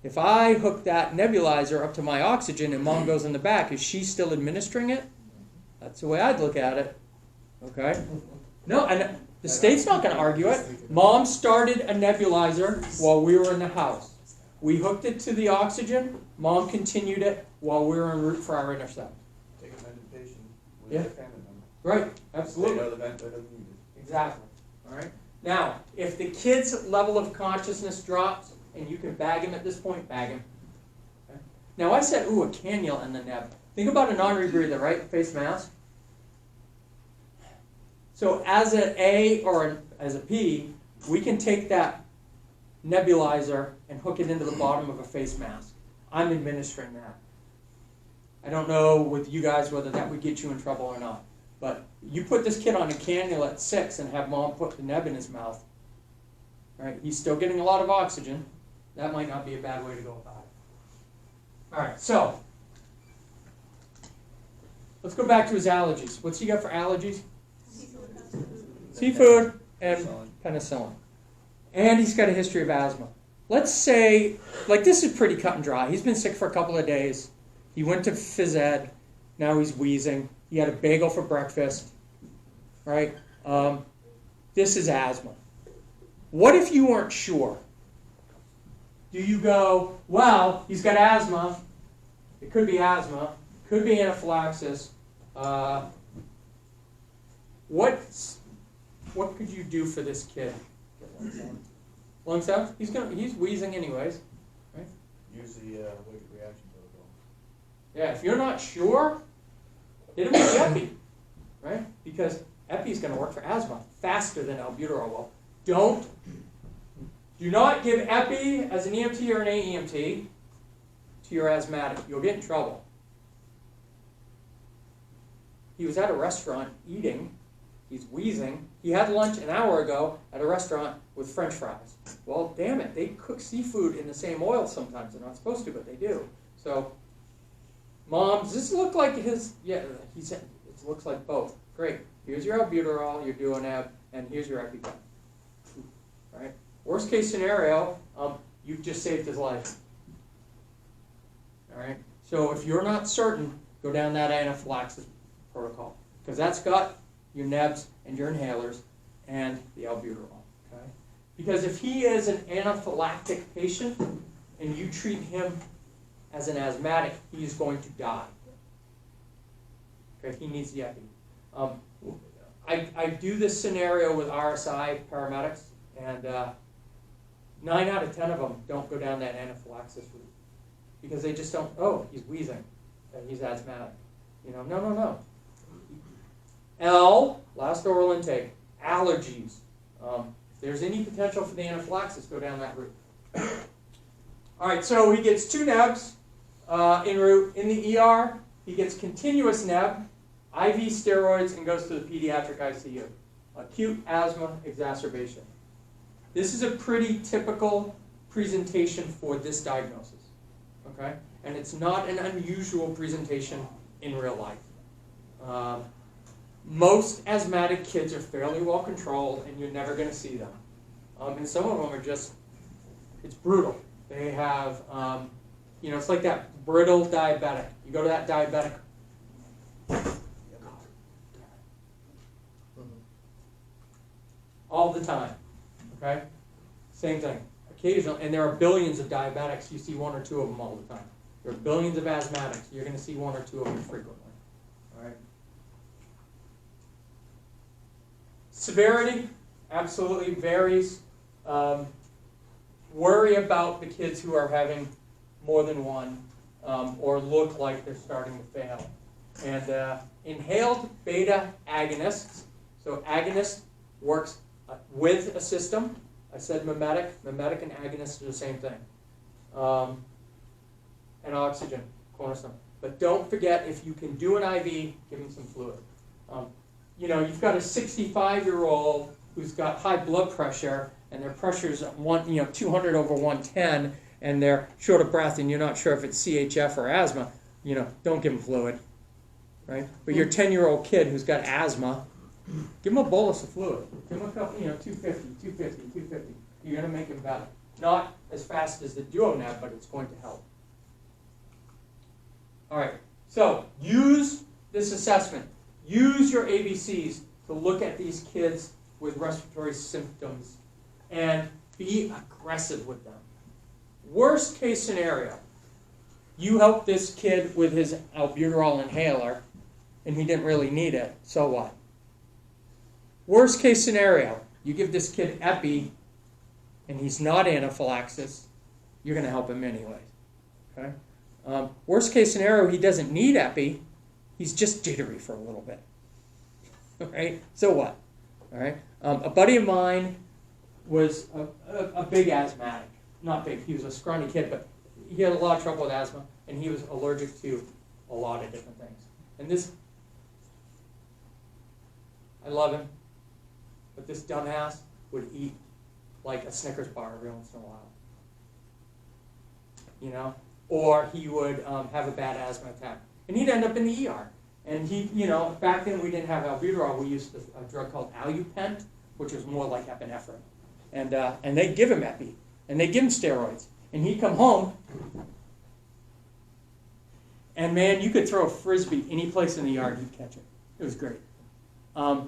If I hook that nebulizer up to my oxygen and Mom goes in the back, is she still administering it? That's the way I'd look at it. Okay? No, and the state's not going to argue it. Mom started a nebulizer while we were in the house. We hooked it to the oxygen. Mom continued it while we were en route for our intercept. Take a medication with Yeah. a family member. Right, absolutely. They know the ventilator needed. Exactly. All right. Now, if the kid's level of consciousness drops and you can bag him at this point, bag him. Okay? Now, I said, ooh, a cannula and the neb. Think about a non-rebreather, right? Face mask. So as an A or as a P, we can take that nebulizer and hook it into the bottom of a face mask. I'm administering that. I don't know with you guys whether that would get you in trouble or not. But you put this kid on a cannula at 6 and have Mom put the neb in his mouth. Right? He's still getting a lot of oxygen. That might not be a bad way to go about it. All right, so let's go back to his allergies. What's he got for allergies? Seafood and penicillin. And he's got a history of asthma. Let's say, like this is pretty cut and dry. He's been sick for a couple of days. He went to phys ed. Now he's wheezing. He had a bagel for breakfast, right? This is asthma. What if you weren't sure? Do you go, well, he's got asthma. It could be asthma. Could be anaphylaxis. What could you do for this kid? Lung sound? He's wheezing anyways, right? Use the weight reaction protocol. Yeah, if you're not sure, hit him with Epi, right? Because Epi is going to work for asthma faster than albuterol will. Do not give Epi as an EMT or an AEMT to your asthmatic. You'll get in trouble. He was at a restaurant eating. He's wheezing. He had lunch an hour ago at a restaurant with French fries. Well, damn it, they cook seafood in the same oil sometimes. They're not supposed to, but they do. So, Mom, does this look like his? Yeah, he said it looks like both. Great. Here's your albuterol, you're doing ab, and here's your EpiPen. Right? Worst case scenario, you've just saved his life. All right. So if you're not certain, go down that anaphylaxis protocol because that's got your nebs and your inhalers and the albuterol. Okay. Because if he is an anaphylactic patient and you treat him as an asthmatic, he is going to die. Okay, he needs the Epi. I do this scenario with RSI paramedics, and 9 out of 10 of them don't go down that anaphylaxis route because they just don't. Oh, he's wheezing, and he's asthmatic. You know, no. L, last oral intake, allergies. If there's any potential for the anaphylaxis, go down that route. All right, so he gets 2 nebs en route. In the ER, he gets continuous neb, IV steroids, and goes to the pediatric ICU. Acute asthma exacerbation. This is a pretty typical presentation for this diagnosis, okay? And it's not an unusual presentation in real life. Most asthmatic kids are fairly well controlled, and you're never going to see them. And some of them are just, it's brutal. They have, it's like that brittle diabetic. You go to that diabetic, all the time, okay? Same thing. Occasionally, and there are billions of diabetics. You see 1 or 2 of them all the time. There are billions of asthmatics. You're going to see 1 or 2 of them frequently. All right. Severity absolutely varies. Worry about the kids who are having more than one or look like they're starting to fail. And inhaled beta agonists. So agonist works with a system. I said mimetic. Mimetic and agonist are the same thing. And oxygen, cornerstone. But don't forget, if you can do an IV, give them some fluid. You've got a 65-year-old who's got high blood pressure, and their pressure's 200 over 110, and they're short of breath, and you're not sure if it's CHF or asthma. Don't give them fluid, right? But your 10-year-old kid who's got asthma, give him a bolus of fluid. Give him a couple, 250. You're going to make him better. Not as fast as the DuoNeb, but it's going to help. All right, so use this assessment. Use your ABCs to look at these kids with respiratory symptoms and be aggressive with them. Worst case scenario, you help this kid with his albuterol inhaler and he didn't really need it, so what? Worst case scenario, you give this kid Epi and he's not anaphylaxis, you're going to help him anyway. Okay? Worst case scenario, he doesn't need Epi, he's just jittery for a little bit. All right? So what? All right? A buddy of mine was a big asthmatic. Not big, he was a scrawny kid, but he had a lot of trouble with asthma, and he was allergic to a lot of different things. And this, I love him, but this dumbass would eat like a Snickers bar every once in a while. Or he would have a bad asthma attack. And he'd end up in the ER. And he, back then we didn't have albuterol. We used a drug called Alupent, which was more like epinephrine. And they'd give him Epi. And they'd give him steroids. And he'd come home. And man, you could throw a Frisbee any place in the yard, he'd catch it. It was great. But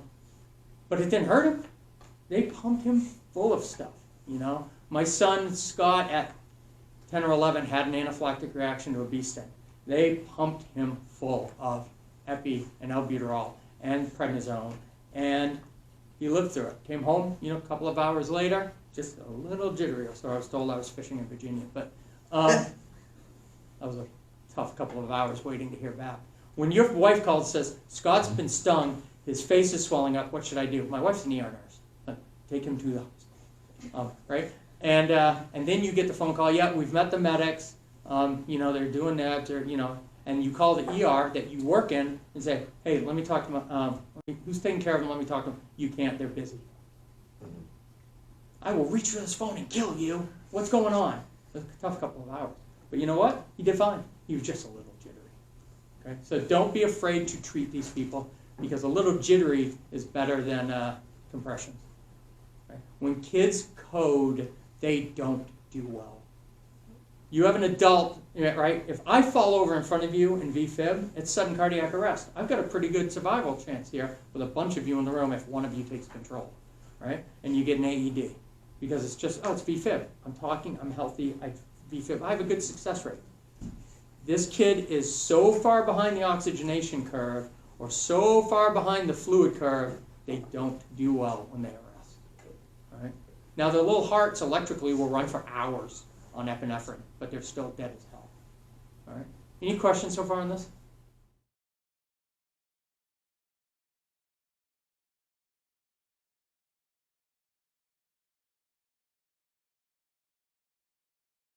it didn't hurt him. They pumped him full of stuff, My son, Scott, at 10 or 11, had an anaphylactic reaction to a bee sting. They pumped him full of Epi and albuterol and prednisone, and he lived through it. Came home, a couple of hours later, just a little jittery. So I was told I was fishing in Virginia, but that was a tough couple of hours waiting to hear back. When your wife calls and says, Scott's been stung, his face is swelling up, what should I do? My wife's an ER nurse. Take him to the hospital, right? And then you get the phone call, yeah, we've met the medics, they're doing that, and you call the ER that you work in and say, hey, let me talk to my, who's taking care of him, let me talk to him. You can't, they're busy. I will reach for this phone and kill you. What's going on? It's a tough couple of hours. But you know what? He did fine. He was just a little jittery. Okay? So don't be afraid to treat these people, because a little jittery is better than compressions. Right? When kids code, they don't do well. You have an adult, right? If I fall over in front of you in VFib, it's sudden cardiac arrest. I've got a pretty good survival chance here with a bunch of you in the room if one of you takes control, right? And you get an AED. Because it's just, it's VFib. I'm talking, I'm healthy, VFib. I have a good success rate. This kid is so far behind the oxygenation curve or so far behind the fluid curve, they don't do well when they arrest. Right? Now, their little hearts electrically will run for hours on epinephrine, but they're still dead as hell. All right? Any questions so far on this?